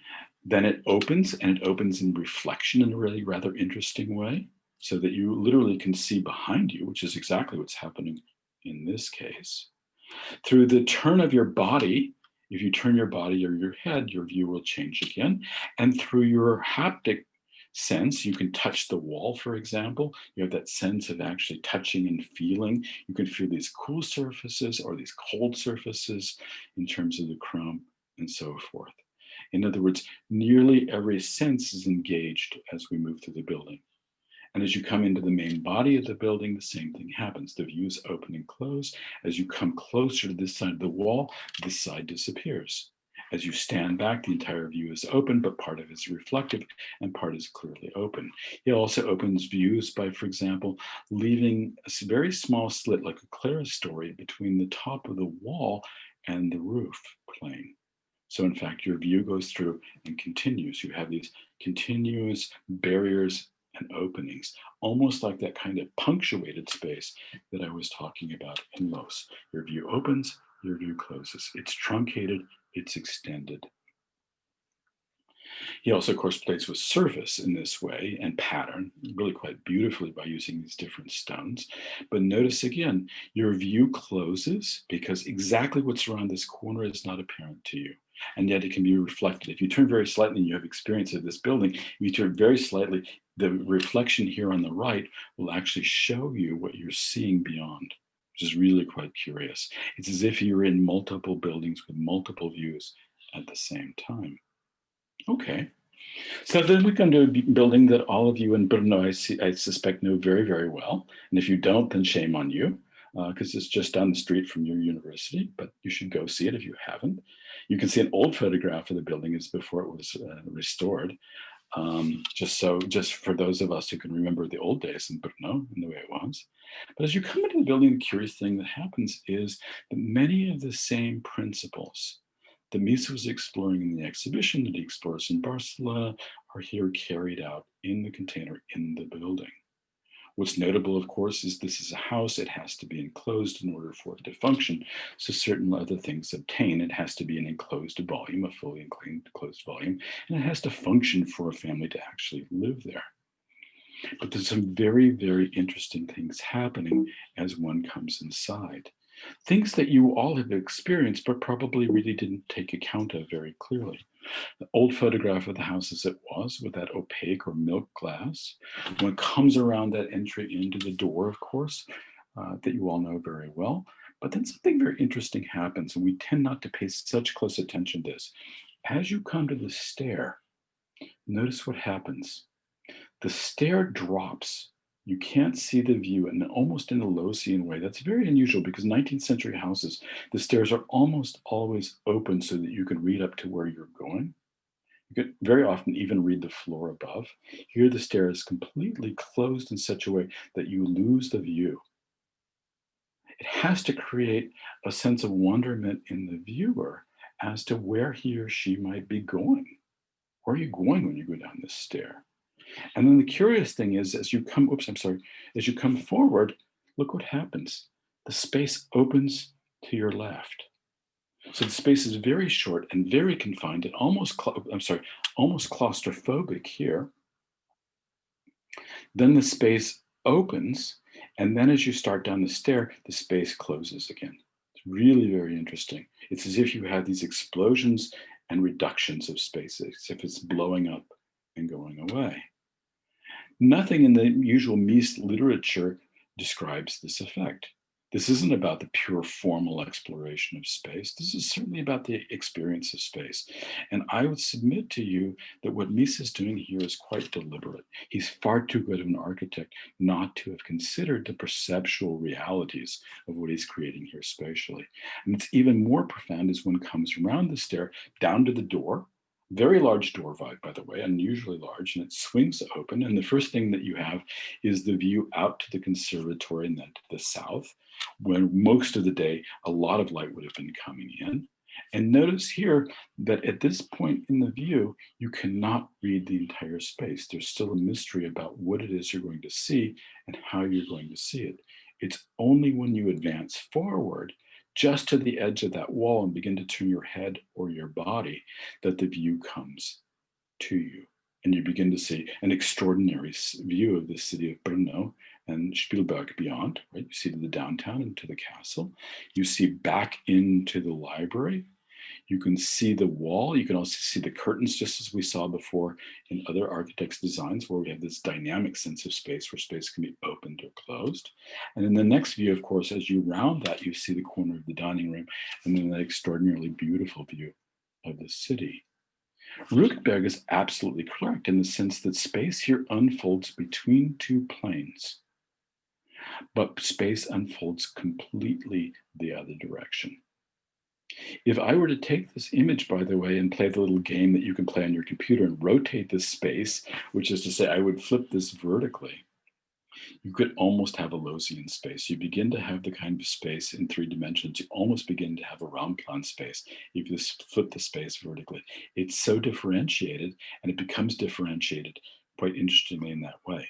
then it opens, and it opens in reflection in a really rather interesting way, so that you literally can see behind you, which is exactly what's happening in this case. Through the turn of your body, if you turn your body or your head, your view will change again. And through your haptic sense. You can touch the wall, for example. You have that sense of actually touching and feeling. You can feel these cool surfaces or these cold surfaces in terms of the chrome and so forth. In other words, nearly every sense is engaged as we move through the building. And as you come into the main body of the building, the same thing happens. The views open and close. As you come closer to this side of the wall, this side disappears. As you stand back, the entire view is open, but part of it is reflective and part is clearly open. He also opens views by, for example, leaving a very small slit, like a clerestory, between the top of the wall and the roof plane. So in fact, your view goes through and continues. You have these continuous barriers and openings, almost like that kind of punctuated space that I was talking about in Loos. Your view opens, your view closes. It's truncated, it's extended. He also, of course, plays with surface in this way and pattern, really quite beautifully by using these different stones. But notice again, your view closes because exactly what's around this corner is not apparent to you. And yet it can be reflected. If you turn very slightly and you have experience of this building, if you turn very slightly, the reflection here on the right will actually show you what you're seeing beyond, which is really quite curious. It's as if you're in multiple buildings with multiple views at the same time. Okay, so then we come to a building that all of you in Brno, I suspect, know very, very well. And if you don't, then shame on you, because it's just down the street from your university, but you should go see it if you haven't. You can see an old photograph of the building as before it was restored. Just for those of us who can remember the old days in Brno and the way it was. But as you come into the building, the curious thing that happens is that many of the same principles that Mies was exploring in the exhibition, that he explores in Barcelona, are here carried out in the container in the building. What's notable, of course, is this is a house. It has to be enclosed in order for it to function. So certain other things obtain. It has to be an enclosed volume, a fully enclosed volume, and it has to function for a family to actually live there. But there's some very, very interesting things happening as one comes inside. Things that you all have experienced, but probably really didn't take account of very clearly. The old photograph of the house as it was, with that opaque or milk glass. When it comes around that entry into the door, of course, that you all know very well. But then something very interesting happens, and we tend not to pay such close attention to this. As you come to the stair, notice what happens. The stair drops. You can't see the view, and almost in a Loosian way. That's very unusual because 19th century houses, the stairs are almost always open so that you can read up to where you're going. You could very often even read the floor above. Here, the stair is completely closed in such a way that you lose the view. It has to create a sense of wonderment in the viewer as to where he or she might be going. Where are you going when you go down this stair? And then the curious thing is, as you come forward, look what happens. The space opens to your left. So the space is very short and very confined and almost claustrophobic here. Then the space opens, and then as you start down the stair, the space closes again. It's really very interesting. It's as if you have these explosions and reductions of space, as if it's blowing up and going away. Nothing in the usual Mies literature describes this effect. This isn't about the pure formal exploration of space. This is certainly about the experience of space. And I would submit to you that what Mies is doing here is quite deliberate. He's far too good of an architect not to have considered the perceptual realities of what he's creating here spatially. And it's even more profound as one comes around the stair down to the door. Very large door, by the way, unusually large, and it swings open. And the first thing that you have is the view out to the conservatory and then to the south, when most of the day, a lot of light would have been coming in. And notice here that at this point in the view, you cannot read the entire space. There's still a mystery about what it is you're going to see and how you're going to see it. It's only when you advance forward just to the edge of that wall and begin to turn your head or your body that the view comes to you. And you begin to see an extraordinary view of the city of Brno and Spielberg beyond, right? You see to the downtown and to the castle. You see back into the library. You can see the wall. You can also see the curtains, just as we saw before in other architects' designs, where we have this dynamic sense of space, where space can be opened or closed. And in the next view, of course, as you round that, you see the corner of the dining room, and then that extraordinarily beautiful view of the city. Rügenberg is absolutely correct in the sense that space here unfolds between two planes, but space unfolds completely the other direction. If I were to take this image, by the way, and play the little game that you can play on your computer and rotate this space, which is to say I would flip this vertically, you could almost have a Loosian space. You begin to have the kind of space in 3 dimensions. You almost begin to have a round plan space if you just flip the space vertically. It's so differentiated, and it becomes differentiated quite interestingly in that way.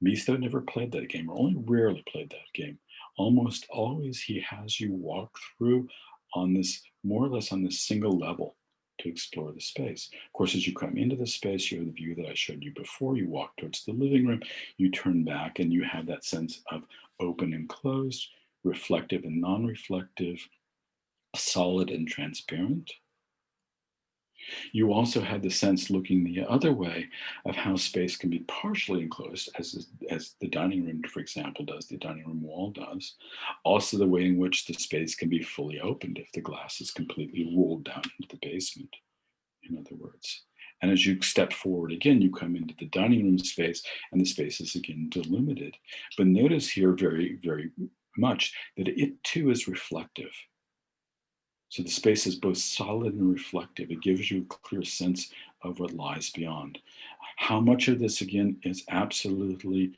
Mies, though, never played that game, or only rarely played that game. Almost always he has you walk through on this, more or less on this single level, to explore the space. Of course, as you come into the space, you have the view that I showed you before. You walk towards the living room, you turn back, and you have that sense of open and closed, reflective and non-reflective, solid and transparent. You also have the sense, looking the other way, of how space can be partially enclosed, as the dining room, for example, does, the dining room wall does. Also the way in which the space can be fully opened if the glass is completely rolled down into the basement, in other words. And as you step forward again, you come into the dining room space, and the space is again delimited. But notice here very, very much that it too is reflective. So the space is both solid and reflective. It gives you a clear sense of what lies beyond. How much of this, again, is absolutely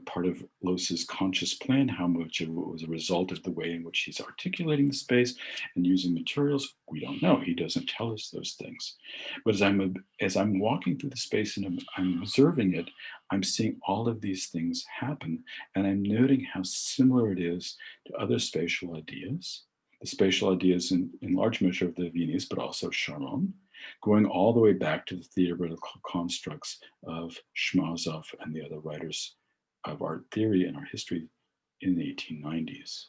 part of Loos's conscious plan, how much of it was a result of the way in which he's articulating the space and using materials, we don't know. He doesn't tell us those things. But as I'm walking through the space and I'm observing it, I'm seeing all of these things happen, and I'm noting how similar it is to other spatial ideas. The spatial ideas in large measure of the Viennese, but also Charon, going all the way back to the theoretical constructs of Schmazow and the other writers of art theory and art history in the 1890s.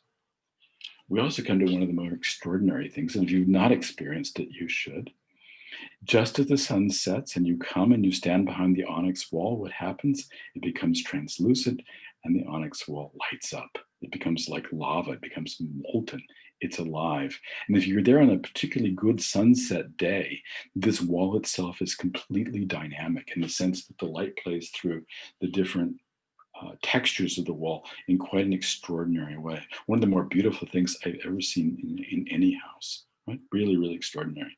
We also come to one of the more extraordinary things, and if you've not experienced it, you should. Just as the sun sets and you come and you stand behind the onyx wall, what happens? It becomes translucent, and the onyx wall lights up. It becomes like lava, it becomes molten, it's alive. And if you're there on a particularly good sunset day, this wall itself is completely dynamic in the sense that the light plays through the different textures of the wall in quite an extraordinary way. One of the more beautiful things I've ever seen in any house, right? Really, really extraordinary.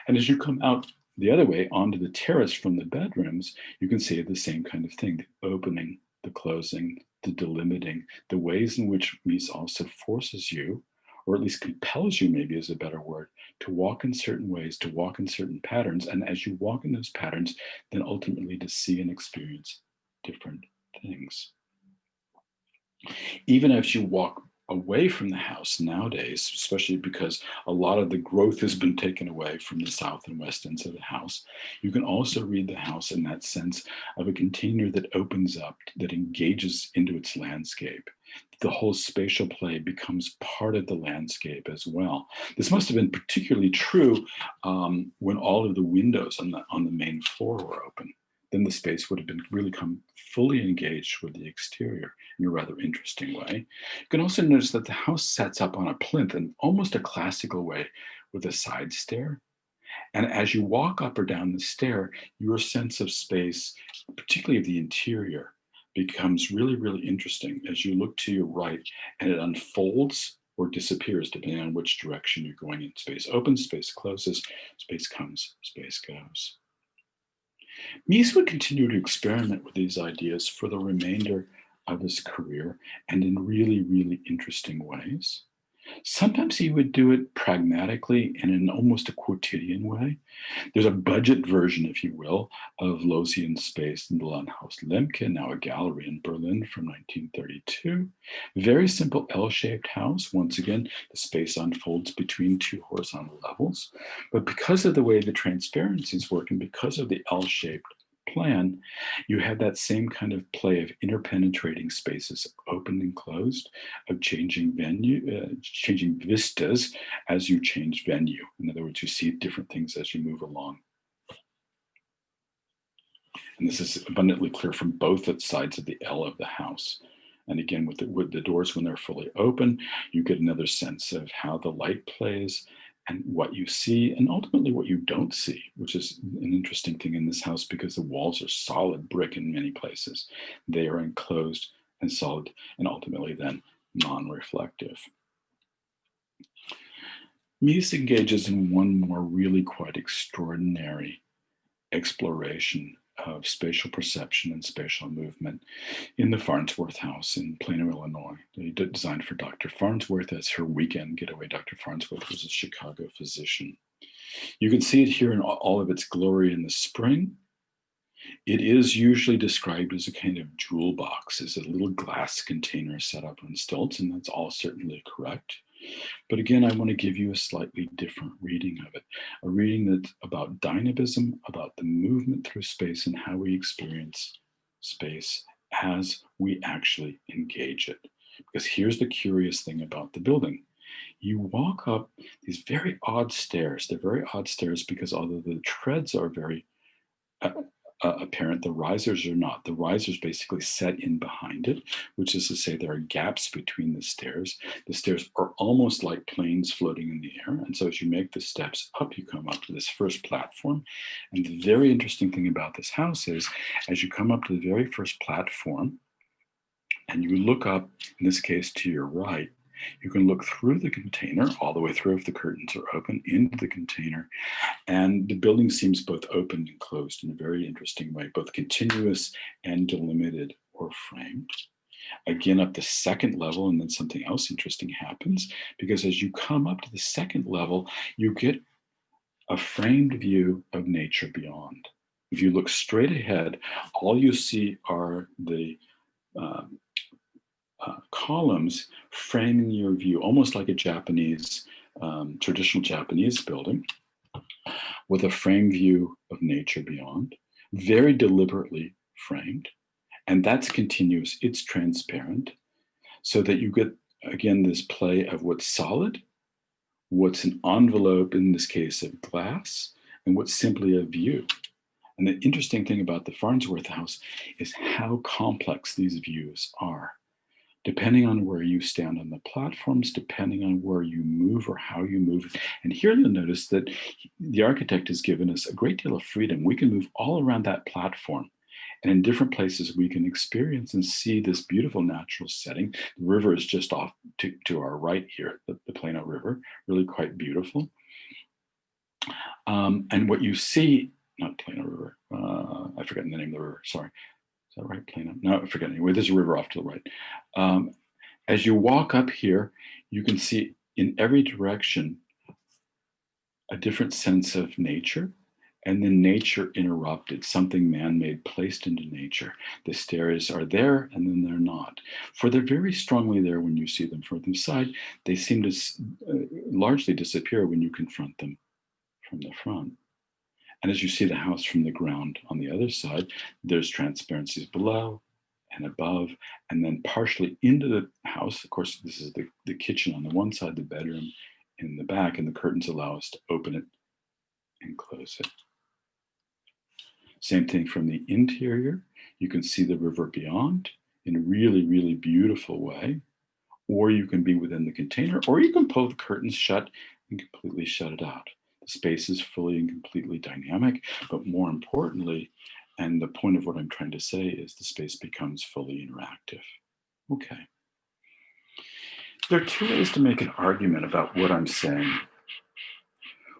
And as you come out the other way onto the terrace from the bedrooms, you can see the same kind of thing, the opening, the closing, the delimiting, the ways in which Mies also forces you, or at least compels you, maybe is a better word, to walk in certain ways, to walk in certain patterns. And as you walk in those patterns, then ultimately to see and experience different things. Even as you walk away from the house nowadays, especially because a lot of the growth has been taken away from the south and west ends of the house, you can also read the house in that sense of a container that opens up, that engages into its landscape. The whole spatial play becomes part of the landscape as well. This must have been particularly true when all of the windows on the main floor were open. Then the space would have been really come fully engaged with the exterior in a rather interesting way. You can also notice that the house sets up on a plinth in almost a classical way with a side stair. And as you walk up or down the stair, your sense of space, particularly of the interior, becomes really, really interesting as you look to your right and it unfolds or disappears depending on which direction you're going in. Space opens, space closes, space comes, space goes. Mies would continue to experiment with these ideas for the remainder of his career and in really, really interesting ways. Sometimes he would do it pragmatically and in almost a quotidian way. There's a budget version, if you will, of Loosian space in the Landhaus Lemke, now a gallery in Berlin from 1932. Very simple L-shaped house. Once again, the space unfolds between two horizontal levels. But because of the way the transparencies work and because of the L-shaped plan, you have that same kind of play of interpenetrating spaces, open and closed, of changing venue, changing vistas as you change venue. In other words, you see different things as you move along. And this is abundantly clear from both sides of the L of the house. And again, with the doors, when they're fully open, you get another sense of how the light plays and what you see, and ultimately what you don't see, which is an interesting thing in this house because the walls are solid brick in many places. They are enclosed and solid, and ultimately then non-reflective. Mies engages in one more really quite extraordinary exploration of spatial perception and spatial movement in the Farnsworth House in Plano, Illinois. They designed for Dr. Farnsworth as her weekend getaway. Dr. Farnsworth was a Chicago physician. You can see it here in all of its glory in the spring. It is usually described as a kind of jewel box, as a little glass container set up on stilts, and that's all certainly correct. But again, I want to give you a slightly different reading of it, a reading that's about dynamism, about the movement through space and how we experience space as we actually engage it. Because here's the curious thing about the building. You walk up these very odd stairs. They're very odd stairs because although the treads are very apparent, the risers are not. The risers basically set in behind it, which is to say there are gaps between the stairs. The stairs are almost like planes floating in the air. And so as you make the steps up, you come up to this first platform. And the very interesting thing about this house is, as you come up to the very first platform, and you look up, in this case, to your right, you can look through the container, all the way through if the curtains are open, into the container. And the building seems both open and closed in a very interesting way, both continuous and delimited or framed. Again, up the second level, and then something else interesting happens, because as you come up to the second level, you get a framed view of nature beyond. If you look straight ahead, all you see are the columns framing your view, almost like a Japanese, traditional Japanese building, with a frame view of nature beyond, very deliberately framed. And that's continuous, it's transparent, so that you get, again, this play of what's solid, what's an envelope, in this case of glass, and what's simply a view. And the interesting thing about the Farnsworth House is how complex these views are. Depending on where you stand on the platforms, depending on where you move or how you move. And here you'll notice that the architect has given us a great deal of freedom. We can move all around that platform. And in different places, we can experience and see this beautiful natural setting. The river is just off to our right here, the Plano River, really quite beautiful. And what you see, not Plano River, I've forgotten the name of the river, sorry. Is that right, Plano? No, I forget. Anyway, there's a river off to the right. As you walk up here, you can see in every direction a different sense of nature, and then nature interrupted, something man-made placed into nature. The stairs are there, and then they're not. For they're very strongly there when you see them from the side. They seem to largely disappear when you confront them from the front. And as you see the house from the ground on the other side, there's transparencies below and above, and then partially into the house. Of course, this is the kitchen on the one side, the bedroom in the back, and the curtains allow us to open it and close it. Same thing from the interior. You can see the river beyond in a really, really beautiful way, or you can be within the container, or you can pull the curtains shut and completely shut it out. Space is fully and completely dynamic, but more importantly, and the point of what I'm trying to say is the space becomes fully interactive. Okay. There are two ways to make an argument about what I'm saying.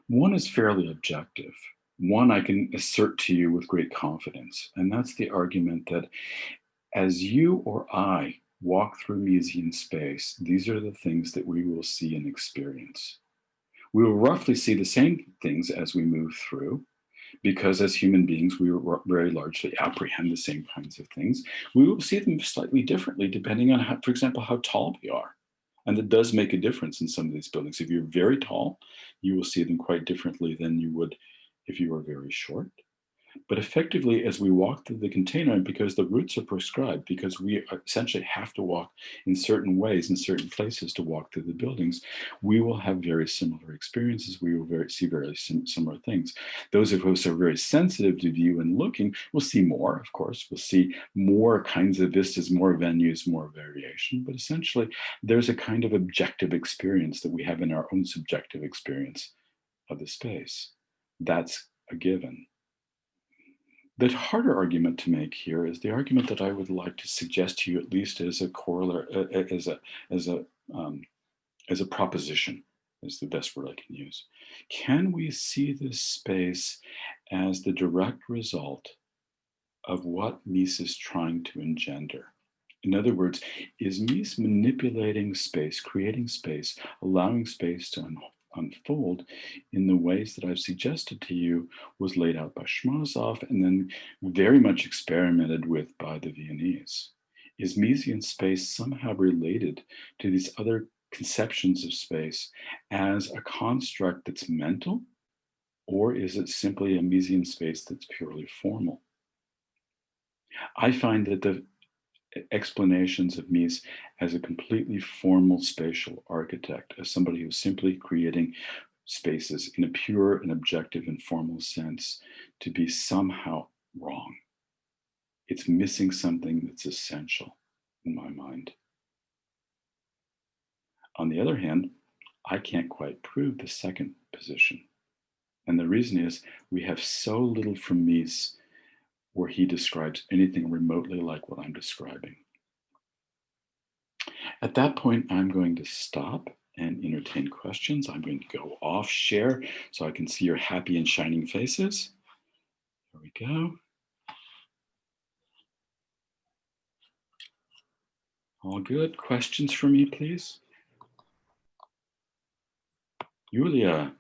One is fairly objective. One I can assert to you with great confidence, and that's the argument that as you or I walk through Miesian space, these are the things that we will see and experience. We will roughly see the same things as we move through, because as human beings, we very largely apprehend the same kinds of things. We will see them slightly differently depending on, how, for example, how tall we are. And that does make a difference in some of these buildings. If you're very tall, you will see them quite differently than you would if you were very short. But effectively, as we walk through the container, because the routes are prescribed, because we essentially have to walk in certain ways, in certain places to walk through the buildings, we will have very similar experiences. We will see very similar things. Those of us who are very sensitive to view and looking will see more, of course. We'll see more kinds of vistas, more venues, more variation. But essentially, there's a kind of objective experience that we have in our own subjective experience of the space. That's a given. The harder argument to make here is the argument that I would like to suggest to you, at least as a corollary, as a proposition, is the best word I can use. Can we see this space as the direct result of what Mies is trying to engender? In other words, is Mies manipulating space, creating space, allowing space to unfold in the ways that I've suggested to you was laid out by Schmazov and then very much experimented with by the Viennese? Is Miesian space somehow related to these other conceptions of space as a construct that's mental, or is it simply a Miesian space that's purely formal? I find that the explanations of Mies as a completely formal spatial architect, as somebody who's simply creating spaces in a pure and objective and formal sense, to be somehow wrong. It's missing something that's essential in my mind. On the other hand, I can't quite prove the second position. And the reason is we have so little from Mies where he describes anything remotely like what I'm describing. At that point, I'm going to stop and entertain questions. I'm going to go off share so I can see your happy and shining faces. There we go. All good. Questions for me, please? Julia,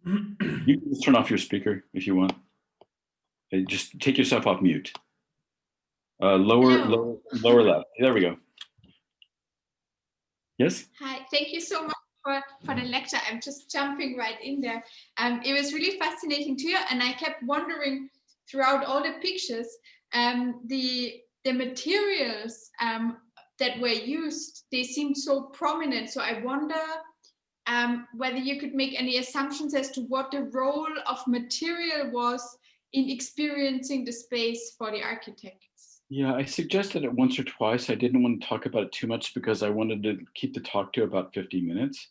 you can just turn off your speaker if you want. Just take yourself off mute. Lower left. There we go. Yes? Hi, thank you so much for the lecture. I'm just jumping right in there. It was really fascinating to hear, and I kept wondering throughout all the pictures, the materials that were used, they seemed so prominent. So I wonder whether you could make any assumptions as to what the role of material was in experiencing the space for the architects. Yeah, I suggested it once or twice. I didn't want to talk about it too much because I wanted to keep the talk to about 50 minutes.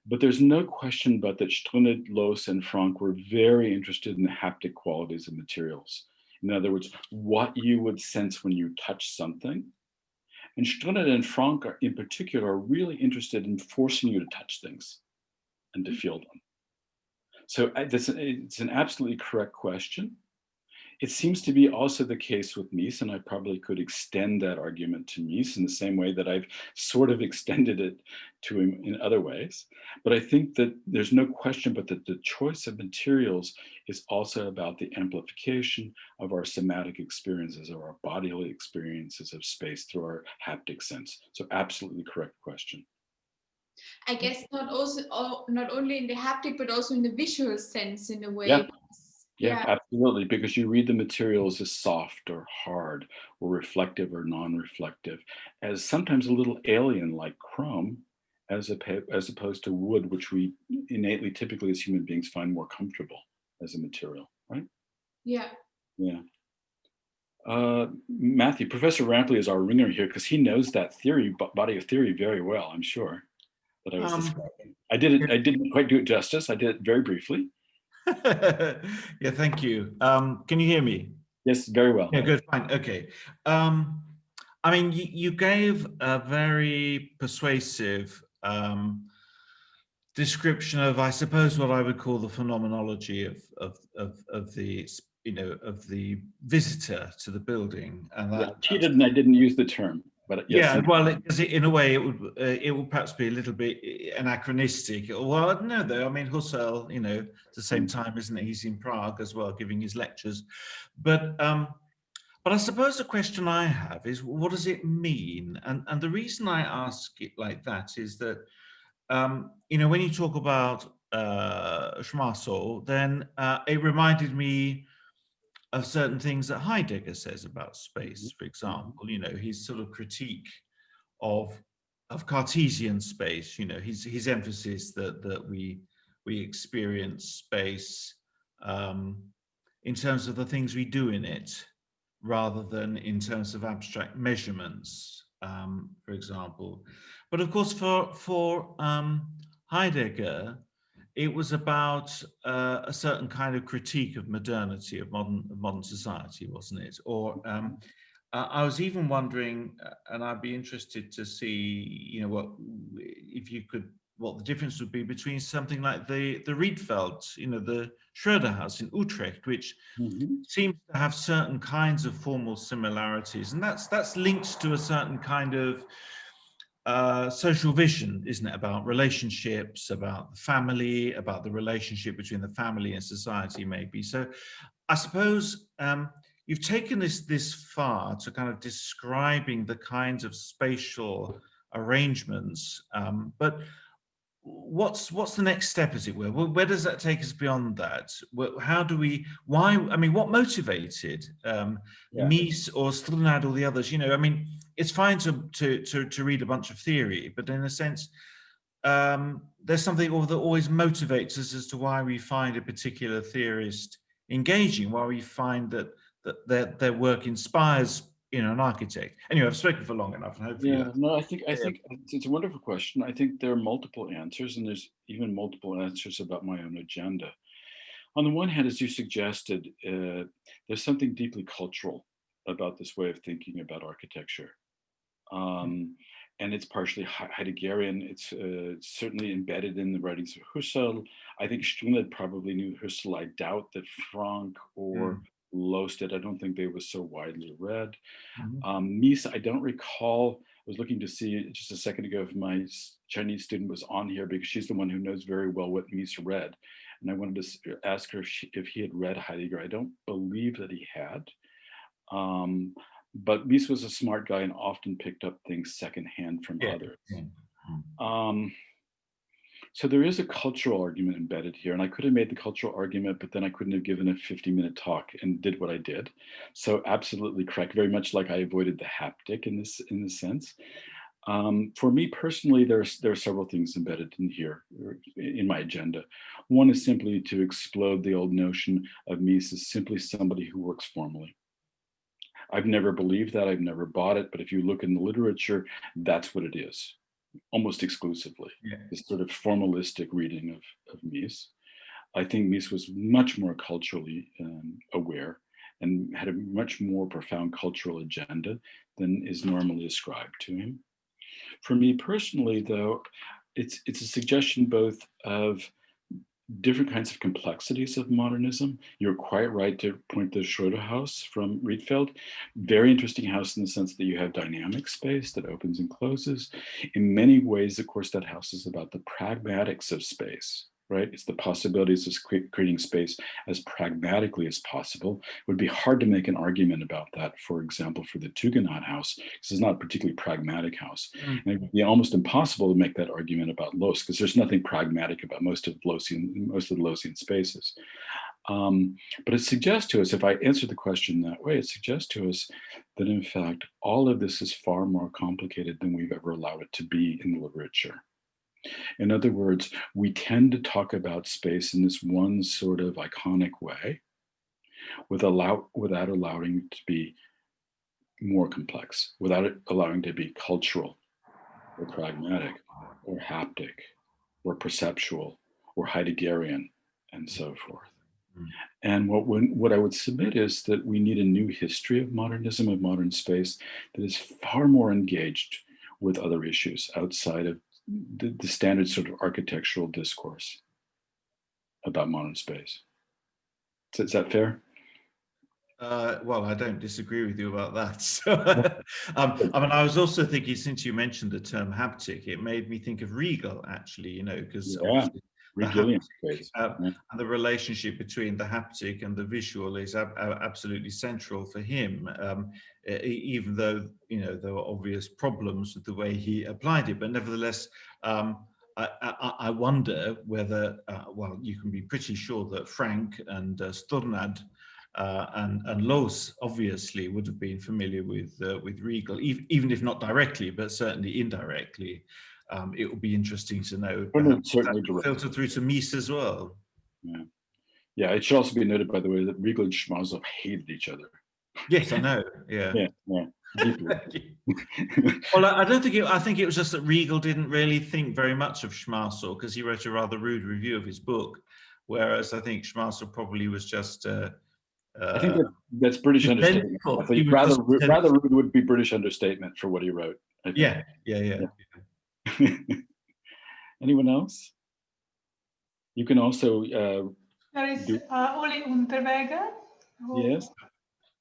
But there's no question but that Stugendhat, Loos, and Frank were very interested in the haptic qualities of materials. In other words, what you would sense when you touch something. And Stugendhat and Frank are, in particular, are really interested in forcing you to touch things and to feel them. So it's an absolutely correct question. It seems to be also the case with Mies, and I probably could extend that argument to Mies in the same way that I've sort of extended it to him in other ways. But I think that there's no question but that the choice of materials is also about the amplification of our somatic experiences, or our bodily experiences of space through our haptic sense. So absolutely correct question. I guess not only in the haptic, but also in the visual sense in a way. Yeah. Yeah, absolutely, because you read the materials as soft or hard or reflective or non-reflective, as sometimes a little alien like chrome, as opposed to wood, which we innately, typically as human beings, find more comfortable as a material, right? Yeah. Yeah. Matthew, Professor Rampley is our ringer here because he knows that theory, body of theory very well, I'm sure, that I was describing. I didn't quite do it justice. I did it very briefly. Yeah, thank you. Can you hear me? Yes, very well. Yeah, good, fine, okay. I mean, you gave a very persuasive description of, I suppose, what I would call the phenomenology of the, you know, of the visitor to the building. And that, yeah, cheated, and I didn't use the term. But yes, yeah, well, in a way, it would perhaps be a little bit anachronistic. Well, I don't know, though. I mean, Husserl, you know, at the same time, isn't he? He's in Prague as well, giving his lectures. But I suppose the question I have is, what does it mean? And the reason I ask it like that is that, you know, when you talk about Schmaso, then it reminded me of certain things that Heidegger says about space, for example. You know, his sort of critique of Cartesian space. You know, his emphasis that we experience space in terms of the things we do in it, rather than in terms of abstract measurements, for example. But of course, for Heidegger, it was about a certain kind of critique of modernity, of modern society, wasn't it? Or I was even wondering, and I'd be interested to see, you know, what the difference would be between something like the Rietveld, you know, the Schroeder House in Utrecht, which seems to have certain kinds of formal similarities, and that's linked to a certain kind of social vision, isn't it, about relationships, about the family, about the relationship between the family and society, maybe. So I suppose you've taken this far to kind of describing the kinds of spatial arrangements, but what's the next step, as it were? Where does that take us beyond that? How do we, why, I mean, what motivated Mies or Strunad or the others? You know, I mean, it's fine to read a bunch of theory, but in a sense, there's something that always motivates us as to why we find a particular theorist engaging, why we find that their work inspires, you know, an architect. Anyway, I've spoken for long enough, and hopefully. Yeah, no, I think it's a wonderful question. I think there are multiple answers, and there's even multiple answers about my own agenda. On the one hand, as you suggested, there's something deeply cultural about this way of thinking about architecture. And it's partially Heideggerian. It's certainly embedded in the writings of Husserl. I think Strunad probably knew Husserl. I doubt that Frank or Loos did. I don't think they were so widely read. Mies, I don't recall. I was looking to see just a second ago if my Chinese student was on here, because she's the one who knows very well what Mies read. And I wanted to ask her if he had read Heidegger. I don't believe that he had. But Mies was a smart guy and often picked up things secondhand from others. So there is a cultural argument embedded here, and I could have made the cultural argument, but then I couldn't have given a 50-minute talk and did what I did. So absolutely correct, very much like I avoided the haptic in this sense. For me personally, there are several things embedded in here, in my agenda. One is simply to explode the old notion of Mies as simply somebody who works formally. I've never believed that, I've never bought it, but if you look in the literature, that's what it is, almost exclusively, this sort of formalistic reading of Mies. I think Mies was much more culturally aware and had a much more profound cultural agenda than is normally ascribed to him. For me personally, though, it's a suggestion both of different kinds of complexities of modernism. You're quite right to point to the Schroeder House from Rietveld. Very interesting house in the sense that you have dynamic space that opens and closes. In many ways, of course, that house is about the pragmatics of space, right? It's the possibilities of creating space as pragmatically as possible. It would be hard to make an argument about that, for example, for the Tugendhat house, because it's not a particularly pragmatic house. And it would be almost impossible to make that argument about Loos, because there's nothing pragmatic about most of the Loosian spaces. But it suggests to us, if I answer the question that way, it suggests to us that in fact, all of this is far more complicated than we've ever allowed it to be in the literature. In other words, we tend to talk about space in this one sort of iconic way without allowing it to be more complex, without it allowing it to be cultural or pragmatic or haptic or perceptual or Heideggerian and so forth. And what I would submit is that we need a new history of modernism, of modern space, that is far more engaged with other issues outside of the standard sort of architectural discourse about modern space. Is that fair? Well, I don't disagree with you about that. So, I mean, I was also thinking, since you mentioned the term haptic, it made me think of Riegel, actually, you know, because obviously and the relationship between the haptic and the visual is absolutely central for him, even though, you know, there were obvious problems with the way he applied it. But nevertheless, I wonder whether, well, you can be pretty sure that Frank and Strunad And Loos obviously would have been familiar with Riegel, even if not directly, but certainly indirectly. It would be interesting to know certainly filter through to Mies as well. Yeah. Yeah, it should also be noted, by the way, that Riegel and Schmazow hated each other. Yes, I know. Yeah. Yeah, deeply. Well, I don't think I think it was just that Riegel didn't really think very much of Schmazow because he wrote a rather rude review of his book, whereas I think Schmazow probably was just. I think that's British understatement. I think rather rude would be British understatement for what he wrote. Yeah. Anyone else? You can also. There is Uli Unterweger. Yes.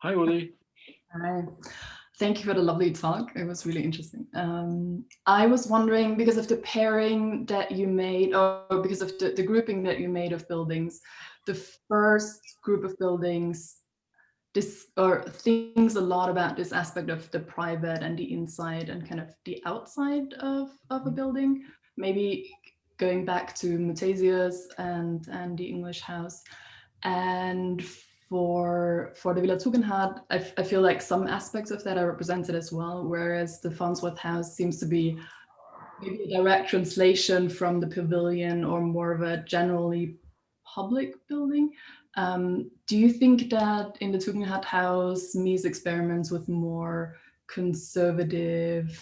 Hi, Uli. Hi. Thank you for the lovely talk. It was really interesting. I was wondering, because of the pairing that you made, or because of the grouping that you made of buildings, the first group of buildings thinks a lot about this aspect of the private and the inside and kind of the outside of a building. Maybe going back to Mutesius and the English house. And for the Villa Tugendhat, I feel like some aspects of that are represented as well, whereas the Farnsworth House seems to be maybe a direct translation from the pavilion or more of a generally public building. Do you think that in the Tugendhat house, Mies experiments with more conservative,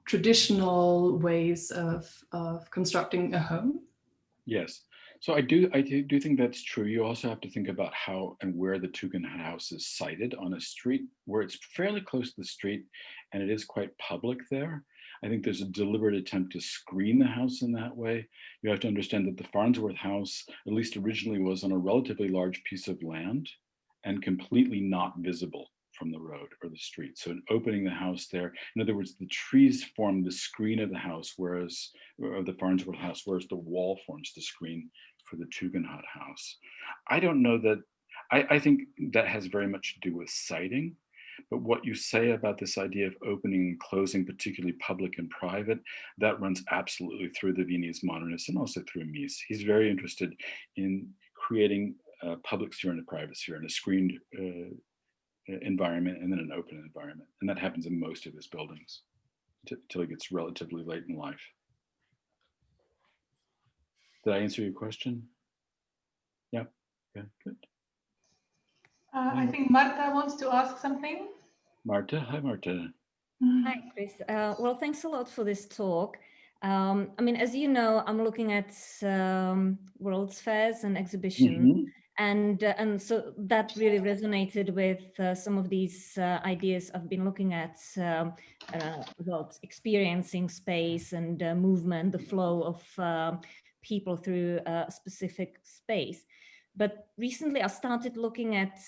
traditional ways of constructing a home? Yes. So I do think that's true. You also have to think about how and where the Tugendhat house is sited on a street where it's fairly close to the street and it is quite public there. I think there's a deliberate attempt to screen the house in that way. You have to understand that the Farnsworth house, at least originally, was on a relatively large piece of land and completely not visible from the road or the street. So in opening the house there, in other words, the trees form the screen of the house, whereas of the Farnsworth house, whereas the wall forms the screen for the Tugendhat house. I don't know that, I think that has very much to do with siting, but what you say about this idea of opening and closing, particularly public and private, that runs absolutely through the Viennese modernists and also through Mies. He's very interested in creating a public sphere and a private sphere and a screened environment and then an open environment. And that happens in most of his buildings until it gets relatively late in life. Did I answer your question? Yeah, okay, good. I think Marta wants to ask something. Marta, hi Marta. Hi Chris. Well, thanks a lot for this talk. I mean, as you know, I'm looking at World's Fairs and exhibitions. And so that really resonated with some of these ideas I've been looking at about experiencing space and movement, the flow of people through a specific space. But recently I started looking at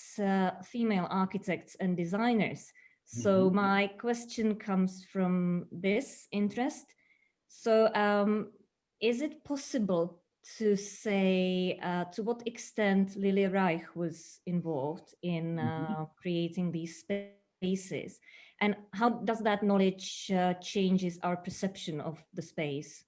female architects and designers. So my question comes from this interest. So is it possible to say to what extent Lily Reich was involved in creating these spaces, and how does that knowledge changes our perception of the space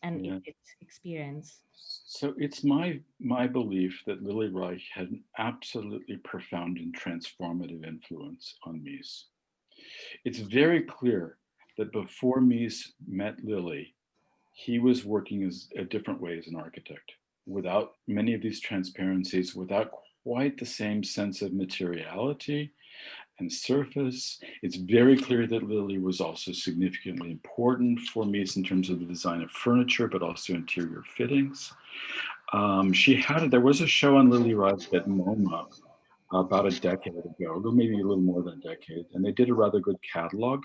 and its experience? So it's my belief that Lily Reich had an absolutely profound and transformative influence on Mies. It's very clear that before Mies met Lily, he was working a different way as an architect, without many of these transparencies, without quite the same sense of materiality and surface. It's very clear that Lily was also significantly important for Mies in terms of the design of furniture, but also interior fittings. There was a show on Lily Reich at MoMA about a decade ago, maybe a little more than a decade, and they did a rather good catalog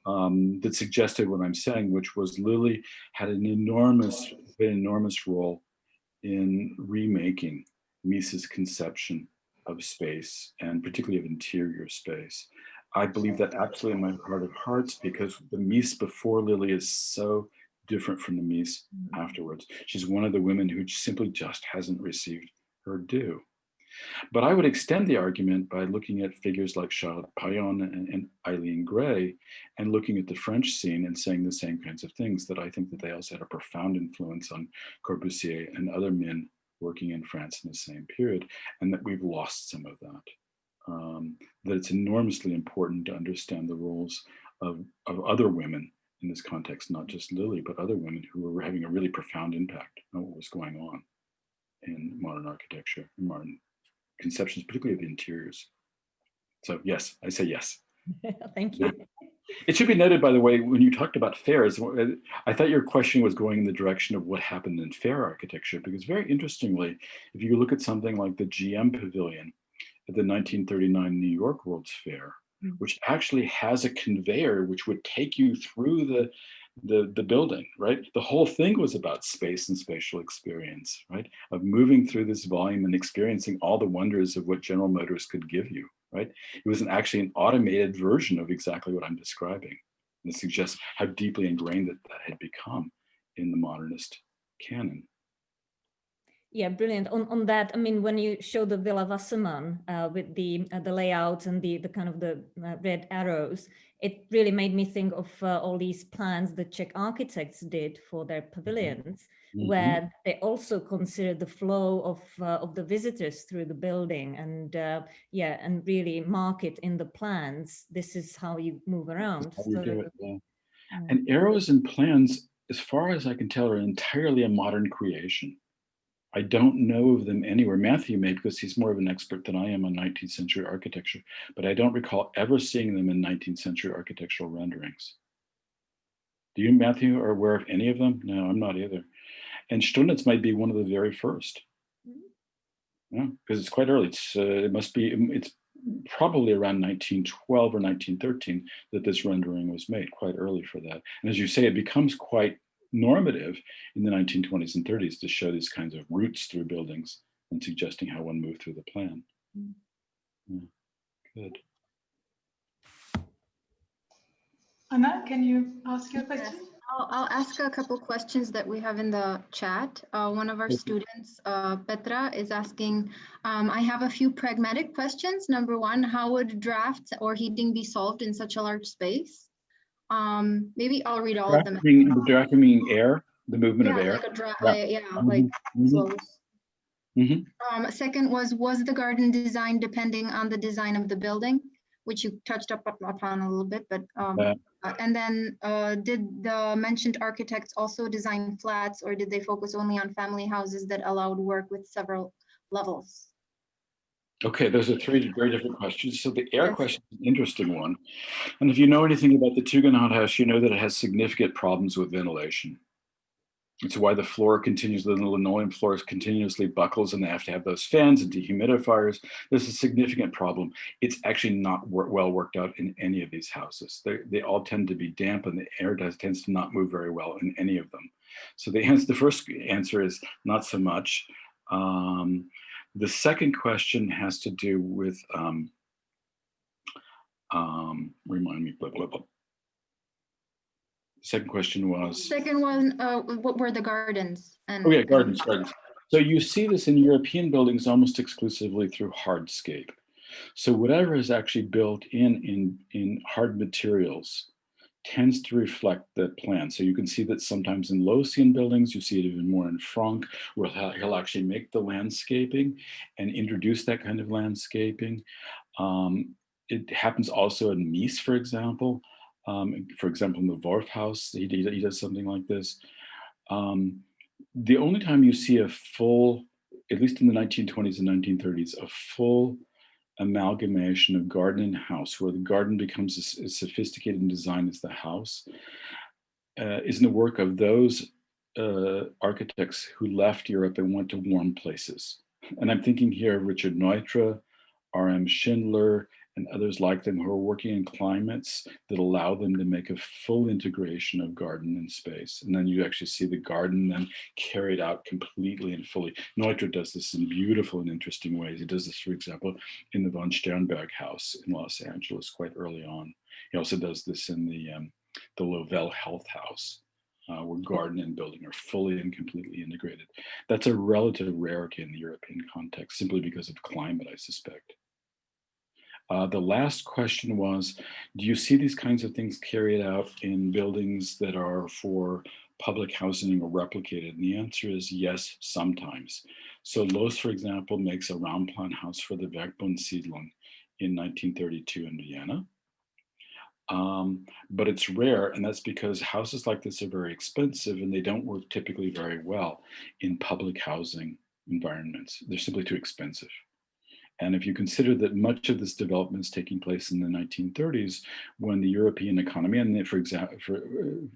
that suggested what I'm saying, which was Lily had an enormous role in remaking Mies's conception of space, and particularly of interior space. I believe that absolutely in my heart of hearts, because the Mies before Lily is so different from the Mies afterwards. She's one of the women who simply just hasn't received her due. But I would extend the argument by looking at figures like Charlotte Payon and Eileen Gray, and looking at the French scene and saying the same kinds of things, that I think that they also had a profound influence on Corbusier and other men working in France in the same period, and that we've lost some of that. That it's enormously important to understand the roles of other women in this context, not just Lily, but other women who were having a really profound impact on what was going on in modern architecture, in modern conceptions, particularly of the interiors. So yes, I say yes. Thank you. It should be noted, by the way, when you talked about fairs, I thought your question was going in the direction of what happened in fair architecture, because very interestingly, if you look at something like the GM Pavilion at the 1939 New York World's Fair, which actually has a conveyor which would take you through the building, right? The whole thing was about space and spatial experience, right? Of moving through this volume and experiencing all the wonders of what General Motors could give you, right? It was actually an automated version of exactly what I'm describing. And it suggests how deeply ingrained that had become in the modernist canon. Yeah, brilliant. On that, I mean, when you show the Villa Wasserman with the layout and the kind of the red arrows, it really made me think of all these plans the Czech architects did for their pavilions, where they also considered the flow of the visitors through the building, and yeah, and really mark it in the plans. This is how you move around. How you do it, yeah. And arrows and plans, as far as I can tell, are entirely a modern creation. I don't know of them anywhere. Matthew may, because he's more of an expert than I am on 19th century architecture, but I don't recall ever seeing them in 19th century architectural renderings. Do you, Matthew, are aware of any of them? No, I'm not either. And Stunitz might be one of the very first. Yeah, because it's quite early. It's probably around 1912 or 1913 that this rendering was made, quite early for that. And as you say, it becomes quite normative in the 1920s and 30s to show these kinds of routes through buildings and suggesting how one moved through the plan. Yeah. Good. Anna, can you ask your question? Yes. I'll ask a couple questions that we have in the chat. One of our students, Petra, is asking, I have a few pragmatic questions. Number one, how would drafts or heating be solved in such a large space? Maybe I'll read all of them. Drafting meaning air, the movement of air. Like a draft, like flows. Second was the garden design depending on the design of the building, which you touched upon a little bit, but and then did the mentioned architects also design flats, or did they focus only on family houses that allowed work with several levels? Okay, those are three very different questions. So the air question is an interesting one. And if you know anything about the Tugendhat house, you know that it has significant problems with ventilation. It's why the linoleum floor continuously buckles, and they have to have those fans and dehumidifiers. There's a significant problem. It's actually not well worked out in any of these houses. They all tend to be damp, and the air tends to not move very well in any of them. So the first answer is not so much. The second question has to do with, remind me, blah, blah, blah. Second question was? Second one, what were the gardens? And, gardens. So you see this in European buildings almost exclusively through hardscape. So whatever is actually built in hard materials tends to reflect the plan. So you can see that sometimes in Loosian buildings, you see it even more in Franck, where he'll actually make the landscaping and introduce that kind of landscaping. It happens also in Mies, for example. In the Farnsworth House, he does something like this. The only time you see a full, at least in the 1920s and 1930s, a full amalgamation of garden and house, where the garden becomes as sophisticated in design as the house, is in the work of those architects who left Europe and went to warm places. And I'm thinking here of Richard Neutra, R.M. Schindler, and others like them who are working in climates that allow them to make a full integration of garden and space. And then you actually see the garden then carried out completely and fully. Neutra does this in beautiful and interesting ways. He does this, for example, in the von Sternberg house in Los Angeles quite early on. He also does this in the Lovell Health House, where garden and building are fully and completely integrated. That's a relative rarity in the European context, simply because of climate, I suspect. The last question was, do you see these kinds of things carried out in buildings that are for public housing or replicated? And the answer is yes, sometimes. So Loos, for example, makes a Raumplan house for the Werkbundsiedlung in 1932 in Vienna. But it's rare, and that's because houses like this are very expensive and they don't work typically very well in public housing environments. They're simply too expensive. And if you consider that much of this development is taking place in the 1930s, when the European economy, and for example,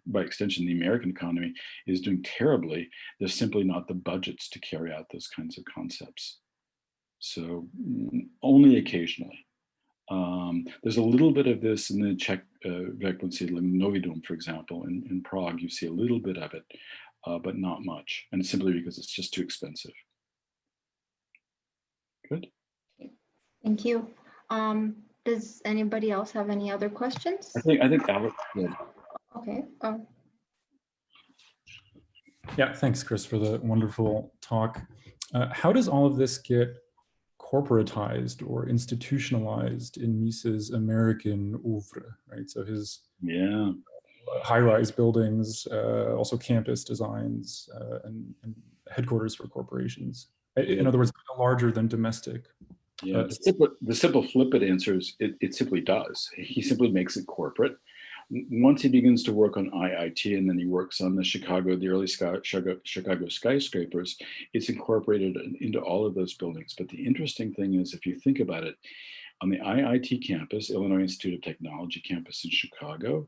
by extension, the American economy is doing terribly, there's simply not the budgets to carry out those kinds of concepts. So only occasionally. There's a little bit of this in the Czech Werkbundsiedlung Novidum, for example, in Prague. You see a little bit of it, but not much. And it's simply because it's just too expensive. Good. Thank you. Does anybody else have any other questions? I think Alex did. Okay. Yeah, thanks, Chris, for the wonderful talk. How does all of this get corporatized or institutionalized in Mies's American oeuvre, right? So his high-rise buildings, also campus designs, and headquarters for corporations. In other words, larger than domestic. Yeah, the simple flippant answer is it simply does. He simply makes it corporate. Once he begins to work on IIT and then he works on the early Chicago skyscrapers, it's incorporated into all of those buildings. But the interesting thing is, if you think about it, on the IIT campus, Illinois Institute of Technology campus in Chicago,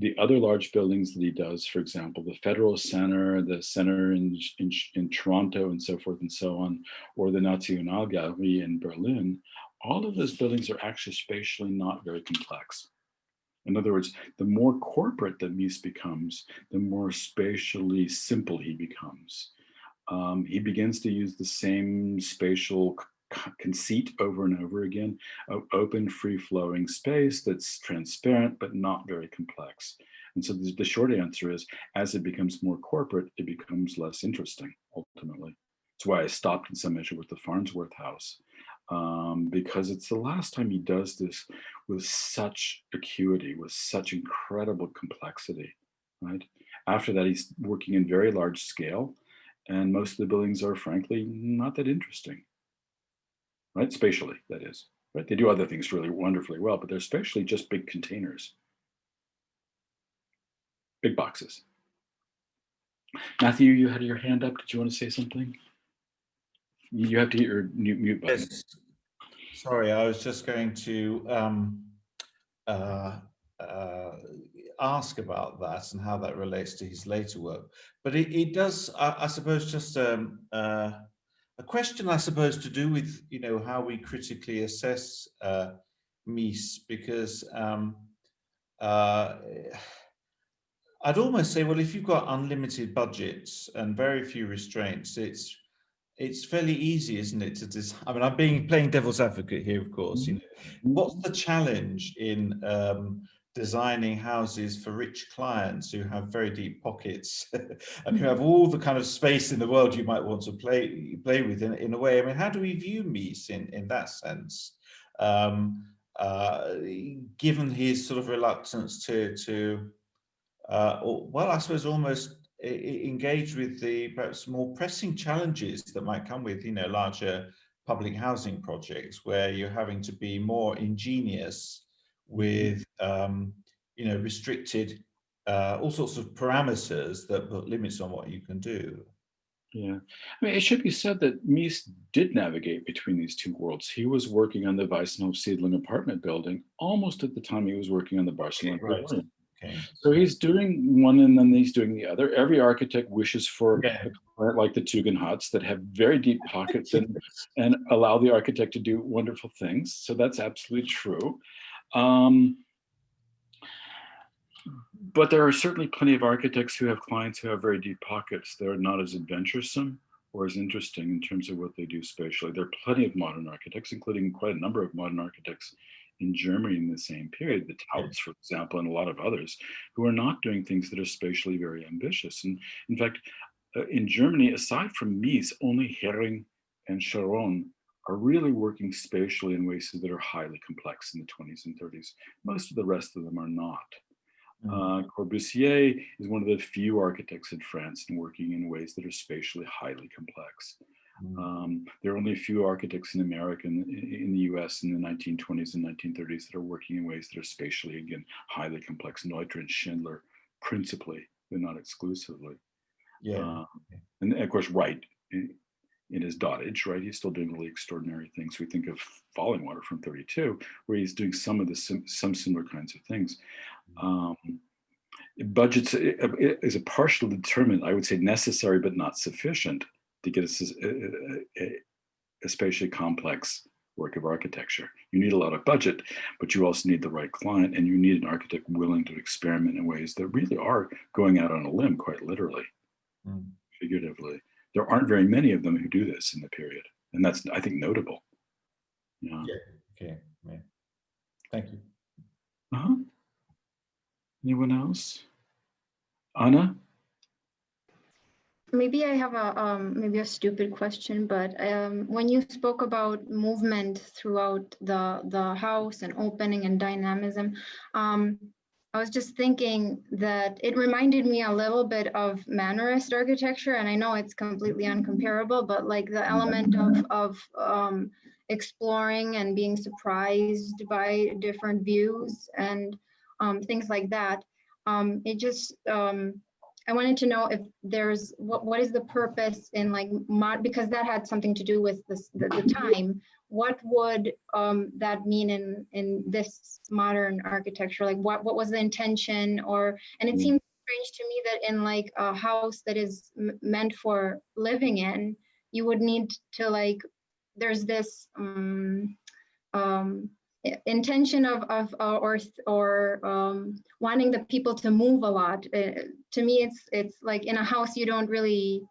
the other large buildings that he does, for example, the Federal Center, the Center in Toronto and so forth and so on, or the Nationalgalerie in Berlin, all of those buildings are actually spatially not very complex. In other words, the more corporate that Mies becomes, the more spatially simple he becomes. He begins to use the same spatial conceit over and over again of open, free-flowing space that's transparent but not very complex. And so the short answer is, as it becomes more corporate, it becomes less interesting, ultimately. That's why I stopped in some measure with the Farnsworth House, because it's the last time he does this with such acuity, with such incredible complexity, right? After that, he's working in very large scale, and most of the buildings are frankly not that interesting, right? Spatially, that is, right? They do other things really wonderfully well, but they're spatially just big containers, big boxes. Matthew, you had your hand up. Did you want to say something? You have to hit your mute button. Yes. Sorry, I was just going to ask about that and how that relates to his later work. But it does, I suppose, just a question, I suppose, to do with, you know, how we critically assess Mies, because I'd almost say, well, if you've got unlimited budgets and very few restraints, it's fairly easy, isn't it, to design? I mean, I'm playing devil's advocate here, of course. You know, what's the challenge in designing houses for rich clients who have very deep pockets and who have all the kind of space in the world you might want to play with in a way? I mean, how do we view Mies in that sense, given his sort of reluctance to well, I suppose almost engage with the perhaps more pressing challenges that might come with, you know, larger public housing projects, where you're having to be more ingenious with, you know, restricted, all sorts of parameters that put limits on what you can do. Yeah, I mean, it should be said that Mies did navigate between these two worlds. He was working on the Weissenhof-Siedlung apartment building almost at the time he was working on the Barcelona Pavilion. Okay. So he's doing one and then he's doing the other. Every architect wishes for a client like the Tugendhats that have very deep pockets and allow the architect to do wonderful things. So that's absolutely true. But there are certainly plenty of architects who have clients who have very deep pockets. They're not as adventuresome or as interesting in terms of what they do spatially. There are plenty of modern architects, including quite a number of modern architects in Germany in the same period, the Tauts, for example, and a lot of others, who are not doing things that are spatially very ambitious. And in fact, in Germany, aside from Mies, only Hering and Charon are really working spatially in ways that are highly complex in the 20s and 30s. Most of the rest of them are not. Corbusier is one of the few architects in France and working in ways that are spatially highly complex. There are only a few architects in America and in the US in the 1920s and 1930s that are working in ways that are spatially, again, highly complex. Neutra and Schindler, principally, but not exclusively. Yeah. And of course, Wright, in his dotage, right, he's still doing really extraordinary things. We think of Falling Water from 32, where he's doing some of the some similar kinds of things. Budgets is a partial determinant, I would say necessary but not sufficient to get a spatially complex work of architecture. You need a lot of budget, but you also need the right client, and you need an architect willing to experiment in ways that really are going out on a limb, quite literally, figuratively. There aren't very many of them who do this in the period, and that's, I think, notable. Yeah. Okay. Yeah. Thank you. Anyone else? Anna? Maybe I have maybe a stupid question, but when you spoke about movement throughout the house and opening and dynamism, I was just thinking that it reminded me a little bit of Mannerist architecture, and I know it's completely uncomparable, but like the element of exploring and being surprised by different views and things like that. It just I wanted to know if there's what is the purpose in like because that had something to do with the time. What would that mean in this modern architecture? Like what was the intention? And it seems strange to me that in like a house that is meant for living in, you would need to like, there's this intention of wanting the people to move a lot. To me, it's like in a house you don't really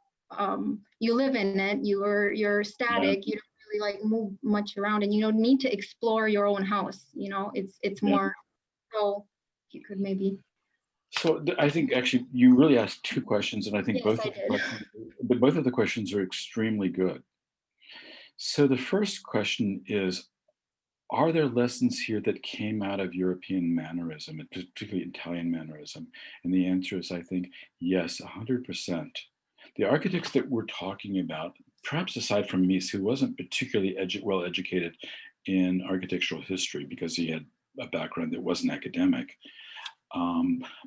you live in it. You're static. You don't really like move much around, and you don't need to explore your own house. You know, it's more. So you could maybe. So I think actually you really asked two questions, and I think Yes, both of the questions are extremely good. So the first question is, are there lessons here that came out of European mannerism, and particularly Italian mannerism? And the answer is, I think, yes, 100%. The architects that we're talking about, perhaps aside from Mies, who wasn't particularly well educated in architectural history because he had a background that wasn't academic,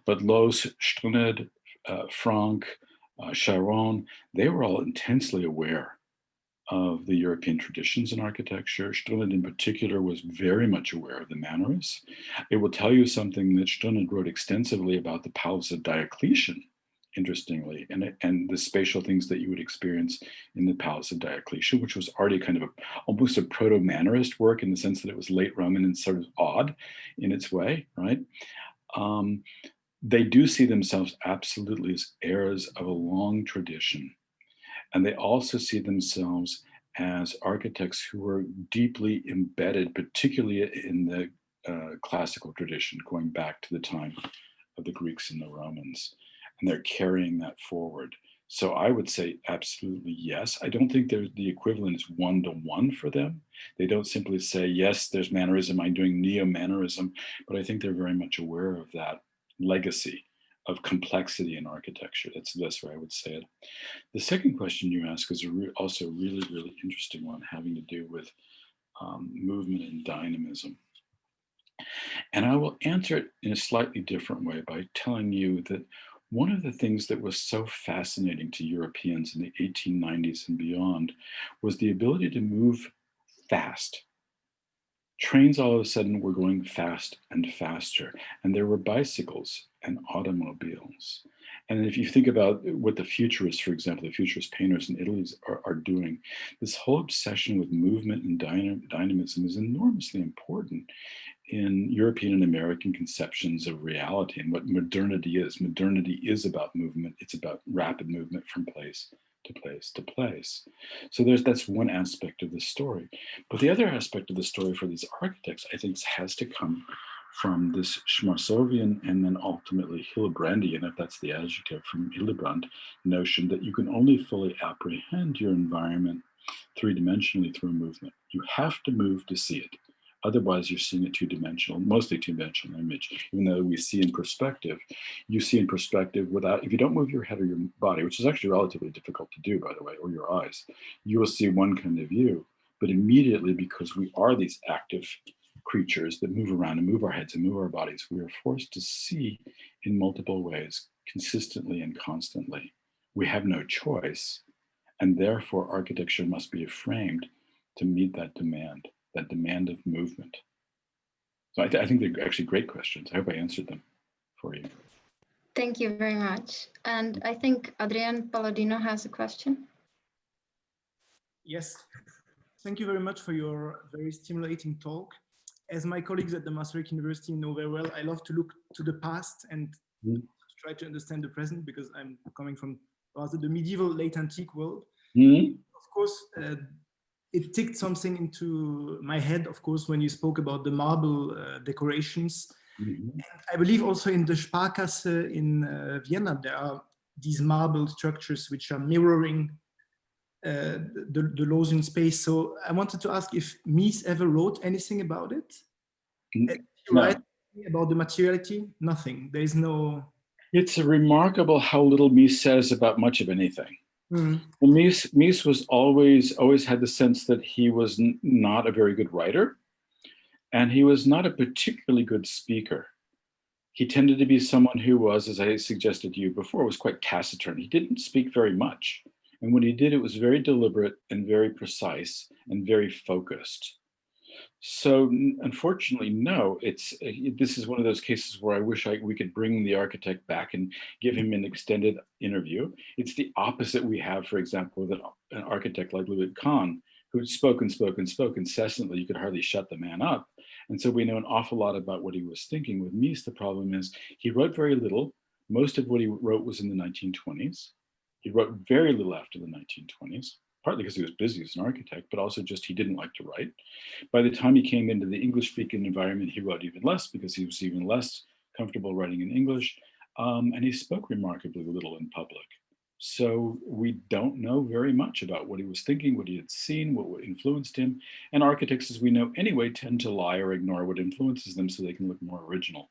but Loos, Stuned, Franck, Charon, they were all intensely aware of the European traditions in architecture. Stuned in particular was very much aware of the Mannerists. It will tell you something that Stuned wrote extensively about the palace of Diocletian, interestingly, and the spatial things that you would experience in the palace of Diocletian, which was already kind of almost a proto-Mannerist work in the sense that it was late Roman and sort of odd in its way, right? They do see themselves absolutely as heirs of a long tradition. And they also see themselves as architects who are deeply embedded, particularly in the classical tradition, going back to the time of the Greeks and the Romans. And they're carrying that forward. So I would say absolutely yes. I don't think the equivalent is one-to-one for them. They don't simply say, yes, there's mannerism, I'm doing neo-mannerism, but I think they're very much aware of that legacy of complexity in architecture. That's the best way I would say it. The second question you ask is also a really, really interesting one, having to do with movement and dynamism. And I will answer it in a slightly different way by telling you that one of the things that was so fascinating to Europeans in the 1890s and beyond was the ability to move fast. Trains all of a sudden were going fast and faster, and there were bicycles and automobiles. And if you think about what the futurists, for example, the futurist painters in Italy are doing, this whole obsession with movement and dynamism is enormously important in European and American conceptions of reality and what modernity is. Modernity is about movement. It's about rapid movement from place to place to place. So that's one aspect of the story. But the other aspect of the story for these architects, I think, has to come from this Schmarsovian and then ultimately Hillebrandian, if that's the adjective from Hillebrand, notion that you can only fully apprehend your environment three-dimensionally through movement. You have to move to see it. Otherwise, you're seeing a two-dimensional, mostly two-dimensional image. Even though we see in perspective, you see in perspective without, if you don't move your head or your body, which is actually relatively difficult to do, by the way, or your eyes, you will see one kind of view. But immediately, because we are these active creatures that move around and move our heads and move our bodies, we are forced to see in multiple ways, consistently and constantly. We have no choice, and therefore architecture must be framed to meet that demand of movement. So I think they're actually great questions. I hope I answered them for you. Thank you very much. And I think Adrian Palladino has a question. Yes, thank you very much for your very stimulating talk. As my colleagues at the Maastricht University know very well, I love to look to the past and try to understand the present, because I'm coming from rather the medieval late antique world. Of course, it ticked something into my head, of course, when you spoke about the marble decorations. And I believe also in the Sparkasse in Vienna, there are these marble structures which are mirroring the laws in space. So I wanted to ask if Mies ever wrote anything about it? No. Right? About the materiality? Nothing. There is no... It's remarkable how little Mies says about much of anything. Well, Mies was always had the sense that he was not a very good writer, and he was not a particularly good speaker. He tended to be someone who was, as I suggested to you before, was quite taciturn. He didn't speak very much. And when he did, it was very deliberate and very precise and very focused. So unfortunately, no, this is one of those cases where I wish we could bring the architect back and give him an extended interview. It's the opposite we have, for example, with an architect like Ludwig Mies, who spoke and spoke and spoke incessantly. You could hardly shut the man up. And so we know an awful lot about what he was thinking. With Mies, the problem is he wrote very little. Most of what he wrote was in the 1920s. He wrote very little after the 1920s. Partly because he was busy as an architect, but also just he didn't like to write. By the time he came into the English-speaking environment, he wrote even less because he was even less comfortable writing in English, and he spoke remarkably little in public. So we don't know very much about what he was thinking, what he had seen, what influenced him. And architects, as we know anyway, tend to lie or ignore what influences them so they can look more original.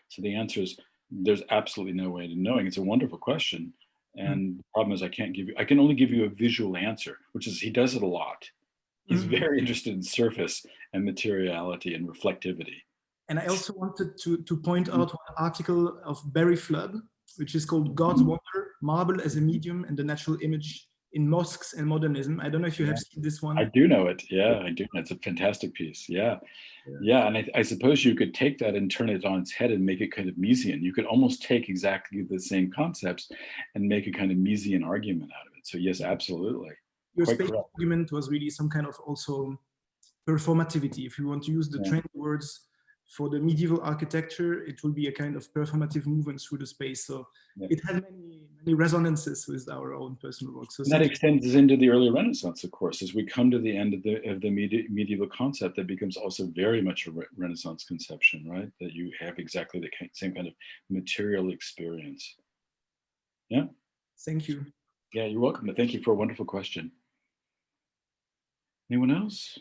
So the answer is there's absolutely no way to knowing. It's a wonderful question. And the problem is I can only give you a visual answer, which is he does it a lot. He's very interested in surface and materiality and reflectivity. And I also wanted to point out one article of Barry Flood, which is called God's Wonder, Marble as a Medium and the Natural Image in Mosques and Modernism. I don't know if you have seen this one. I do know it. Yeah, I do. It's a fantastic piece. Yeah. And I suppose you could take that and turn it on its head and make it kind of Miesian. You could almost take exactly the same concepts and make a kind of Miesian argument out of it. So yes, absolutely. Your space argument was really some kind of also performativity. If you want to use the trend words for the medieval architecture, it will be a kind of performative movement through the space. So it has many resonances with our own personal work. So that extends into the early Renaissance, of course. As we come to the end of the medieval concept, that becomes also very much a Renaissance conception, right? That you have exactly the same kind of material experience. Yeah. Thank you. Yeah, you're welcome. Thank you for a wonderful question. Anyone else?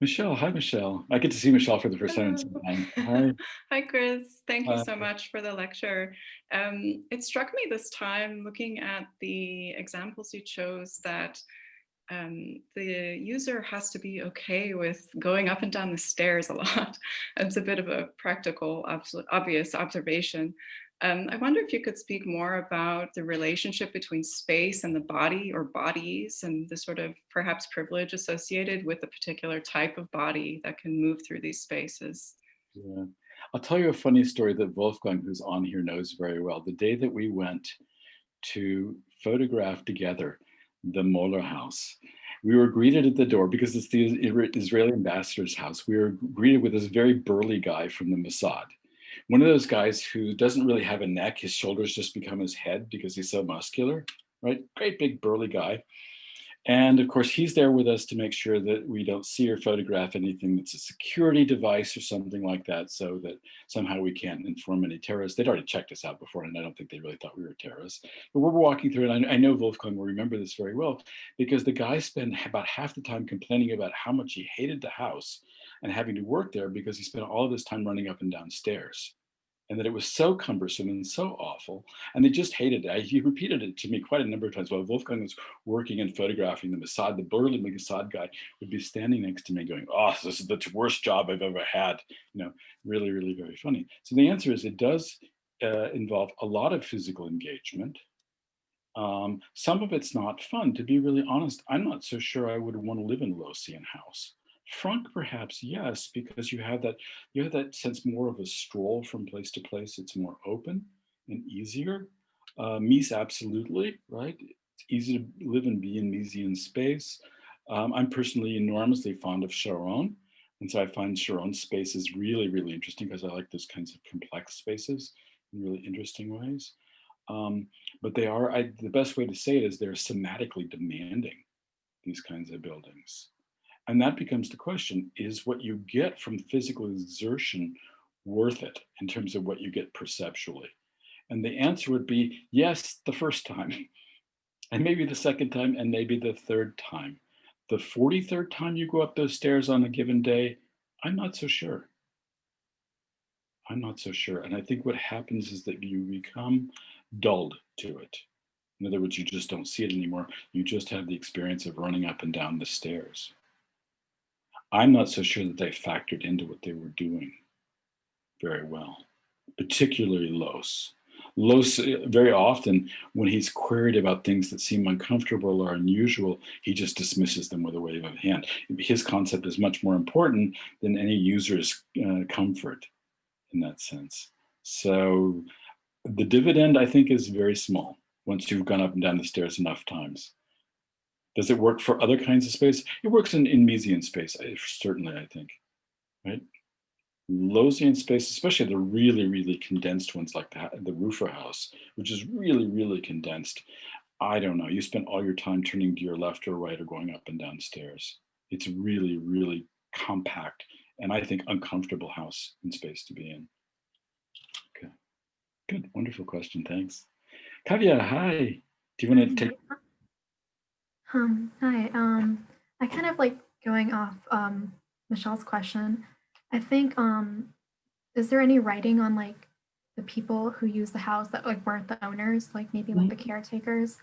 Michelle, hi Michelle. I get to see Michelle for the first time in some time. Hi. Hi Chris, thank you so much for the lecture. It struck me this time looking at the examples you chose that the user has to be okay with going up and down the stairs a lot. It's a bit of a practical, obvious observation. I wonder if you could speak more about the relationship between space and the body or bodies and the sort of perhaps privilege associated with a particular type of body that can move through these spaces. Yeah, I'll tell you a funny story that Wolfgang, who's on here, knows very well. The day that we went to photograph together the Moller house, we were greeted at the door because it's the Israeli ambassador's house. We were greeted with this very burly guy from the Mossad. One of those guys who doesn't really have a neck, his shoulders just become his head because he's so muscular, right? Great big burly guy. And of course, he's there with us to make sure that we don't see or photograph anything that's a security device or something like that, so that somehow we can't inform any terrorists. They'd already checked us out before, and I don't think they really thought we were terrorists. But we're walking through, and I know Wolfgang will remember this very well, because the guy spent about half the time complaining about how much he hated the house and having to work there because he spent all of this time running up and down stairs. And that it was so cumbersome and so awful, and they just hated it. He repeated it to me quite a number of times while Wolfgang was working and photographing the Mossad. The burly Mossad guy would be standing next to me going, "Oh, this is the worst job I've ever had." You know, really, really very funny. So the answer is it does involve a lot of physical engagement. Some of it's not fun. To be really honest, I'm not so sure I would want to live in a Loosian house. Frank, perhaps, yes, because you have that sense more of a stroll from place to place. It's more open and easier. Mies, absolutely, right? It's easy to live and be in Miesian space. I'm personally enormously fond of Sharon. And so I find Sharon's spaces really, really interesting because I like those kinds of complex spaces in really interesting ways. But they are, the best way to say it is they're somatically demanding, these kinds of buildings. And that becomes the question, is what you get from physical exertion worth it in terms of what you get perceptually? And the answer would be yes, the first time, and maybe the second time, and maybe the third time. The 43rd time you go up those stairs on a given day, I'm not so sure. I'm not so sure. And I think what happens is that you become dulled to it. In other words, you just don't see it anymore. You just have the experience of running up and down the stairs. I'm not so sure that they factored into what they were doing very well, particularly Loos. Loos, very often, when he's queried about things that seem uncomfortable or unusual, he just dismisses them with a wave of the hand. His concept is much more important than any user's comfort in that sense. So the dividend, I think, is very small once you've gone up and down the stairs enough times. Does it work for other kinds of space? It works in Miesian space, certainly, I think, right? Loosian space, especially the really, really condensed ones like the Rufer house, which is really, really condensed. I don't know, you spend all your time turning to your left or right or going up and down stairs. It's really, really compact and I think uncomfortable house and space to be in. Okay, good, wonderful question, thanks. Kavya, hi. Do you want to take? Hi, I kind of like going off Michelle's question. I think, is there any writing on like the people who use the house that like weren't the owners, like maybe like the caretakers?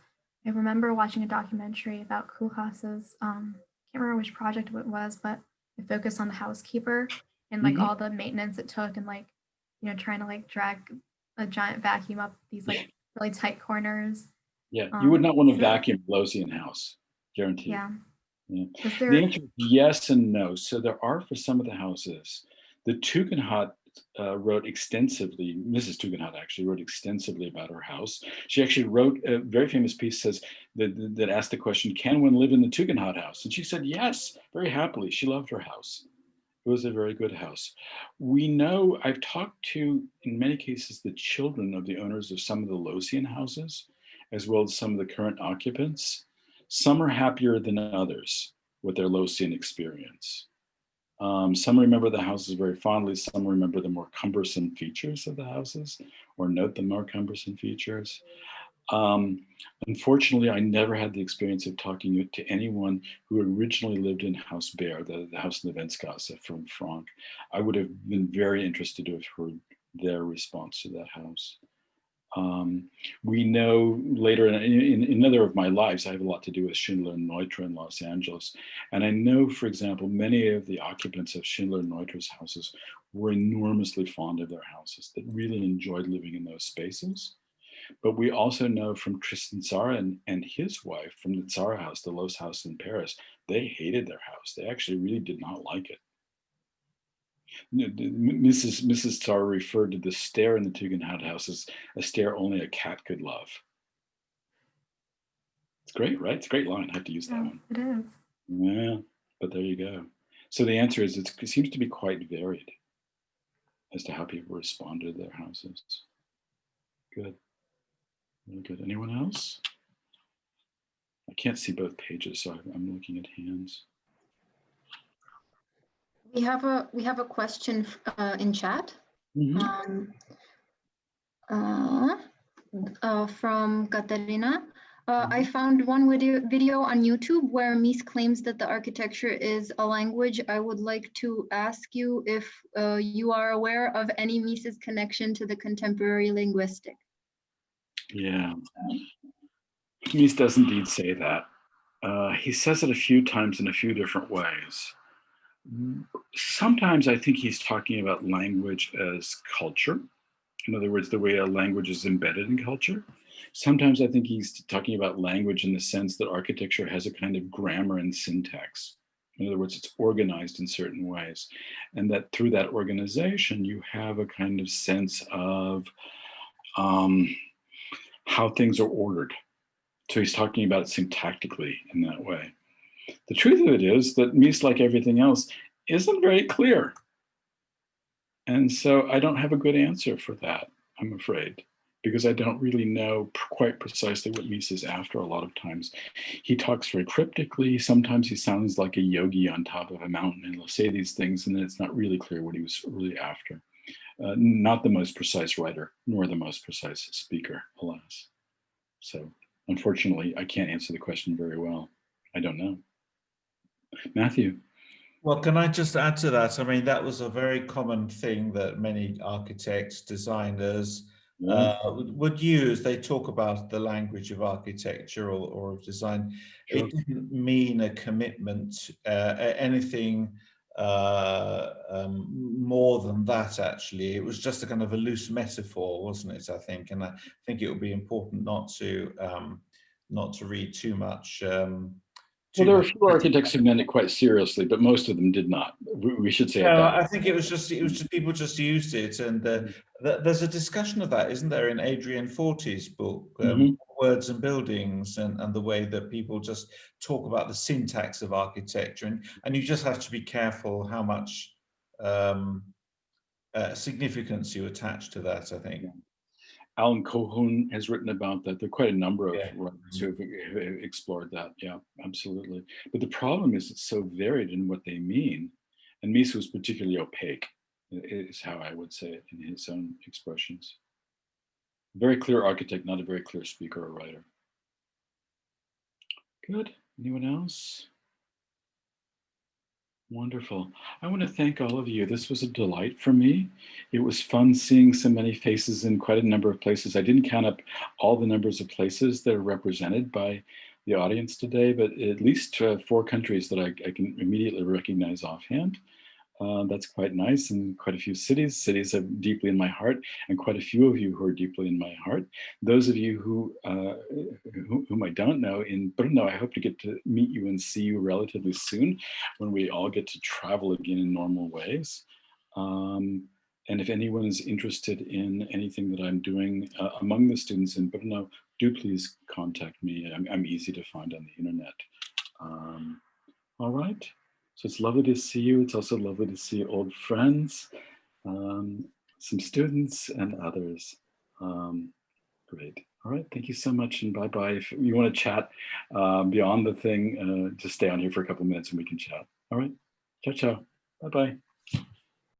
I remember watching a documentary about Koolhaas's, can't remember which project it was, but it focused on the housekeeper and like all the maintenance it took and like, you know, trying to like drag a giant vacuum up these like really tight corners. Yeah, you would not want to vacuum a Loosian house, guaranteed. Yeah. Yeah. The answer is yes and no. So there are, for some of the houses, the Tugendhat wrote extensively, Mrs. Tugendhat actually wrote extensively about her house. She actually wrote a very famous piece that asked the question, can one live in the Tugendhat house? And she said yes, very happily. She loved her house. It was a very good house. We know, I've talked to, in many cases, the children of the owners of some of the Loosian houses, as well as some of the current occupants. Some are happier than others with their Loosian experience. Some remember the houses very fondly. Some remember the more cumbersome features of the houses or note the more cumbersome features. Unfortunately, I never had the experience of talking to anyone who originally lived in Haus Bear, the house in the Venskasse from Frank. I would have been very interested to have heard their response to that house. We know later in another of my lives, I have a lot to do with Schindler and Neutra in Los Angeles. And I know, for example, many of the occupants of Schindler and Neutra's houses were enormously fond of their houses, that really enjoyed living in those spaces. But we also know from Tristan Tzara and his wife from the Tzara house, the Loos house in Paris, they hated their house. They actually really did not like it. Mrs. Tzara referred to the stair in the Tugendhat house as a stair only a cat could love. It's great, right? It's a great line. I have to use that one. It is. Yeah, but there you go. So the answer is it seems to be quite varied as to how people respond to their houses. Good. Very good. Anyone else? I can't see both pages, so I'm looking at hands. We have a question in chat. Mm-hmm. From Katerina. I found one video on YouTube where Mies claims that the architecture is a language. I would like to ask you if you are aware of any Mies's connection to the contemporary linguistic. Yeah, Mies does indeed say that. He says it a few times in a few different ways. Sometimes I think he's talking about language as culture. In other words, the way a language is embedded in culture. Sometimes I think he's talking about language in the sense that architecture has a kind of grammar and syntax. In other words, it's organized in certain ways. And that through that organization, you have a kind of sense of how things are ordered. So he's talking about it syntactically in that way. The truth of it is that Mies, like everything else, isn't very clear. And so I don't have a good answer for that, I'm afraid, because I don't really know quite precisely what Mies is after a lot of times. He talks very cryptically. Sometimes he sounds like a yogi on top of a mountain, and he'll say these things, and then it's not really clear what he was really after. Not the most precise writer, nor the most precise speaker, alas. So unfortunately, I can't answer the question very well. I don't know. Matthew. Well, can I just add to that? I mean, that was a very common thing that many architects, designers would use. They talk about the language of architecture or of design. Sure. It didn't mean a commitment, anything more than that, actually. It was just a kind of a loose metaphor, wasn't it, I think? And I think it would be important not to read too much. Well, there are a few architects who meant it quite seriously, but most of them did not. We should say no, that. I think it was just people just used it, and there's a discussion of that, isn't there, in Adrian Forty's book, Words and Buildings, and the way that people just talk about the syntax of architecture, and you just have to be careful how much significance you attach to that, I think. Alan Cohn has written about that. There are quite a number of writers who have explored that. Yeah, absolutely. But the problem is it's so varied in what they mean. And Mies was particularly opaque, is how I would say it in his own expressions. Very clear architect, not a very clear speaker or writer. Good. Anyone else? Wonderful. I want to thank all of you. This was a delight for me. It was fun seeing so many faces in quite a number of places. I didn't count up all the numbers of places that are represented by the audience today, but at least 4 countries that I can immediately recognize offhand. That's quite nice, and quite a few cities. Cities are deeply in my heart, and quite a few of you who are deeply in my heart. Those of you whom I don't know in Brno, I hope to get to meet you and see you relatively soon when we all get to travel again in normal ways. And if anyone is interested in anything that I'm doing among the students in Brno, do please contact me. I'm easy to find on the internet. All right. So it's lovely to see you. It's also lovely to see old friends, some students and others. Great. All right. Thank you so much, and bye-bye. If you want to chat beyond the thing, just stay on here for a couple minutes and we can chat. All right. Ciao, ciao. Bye-bye.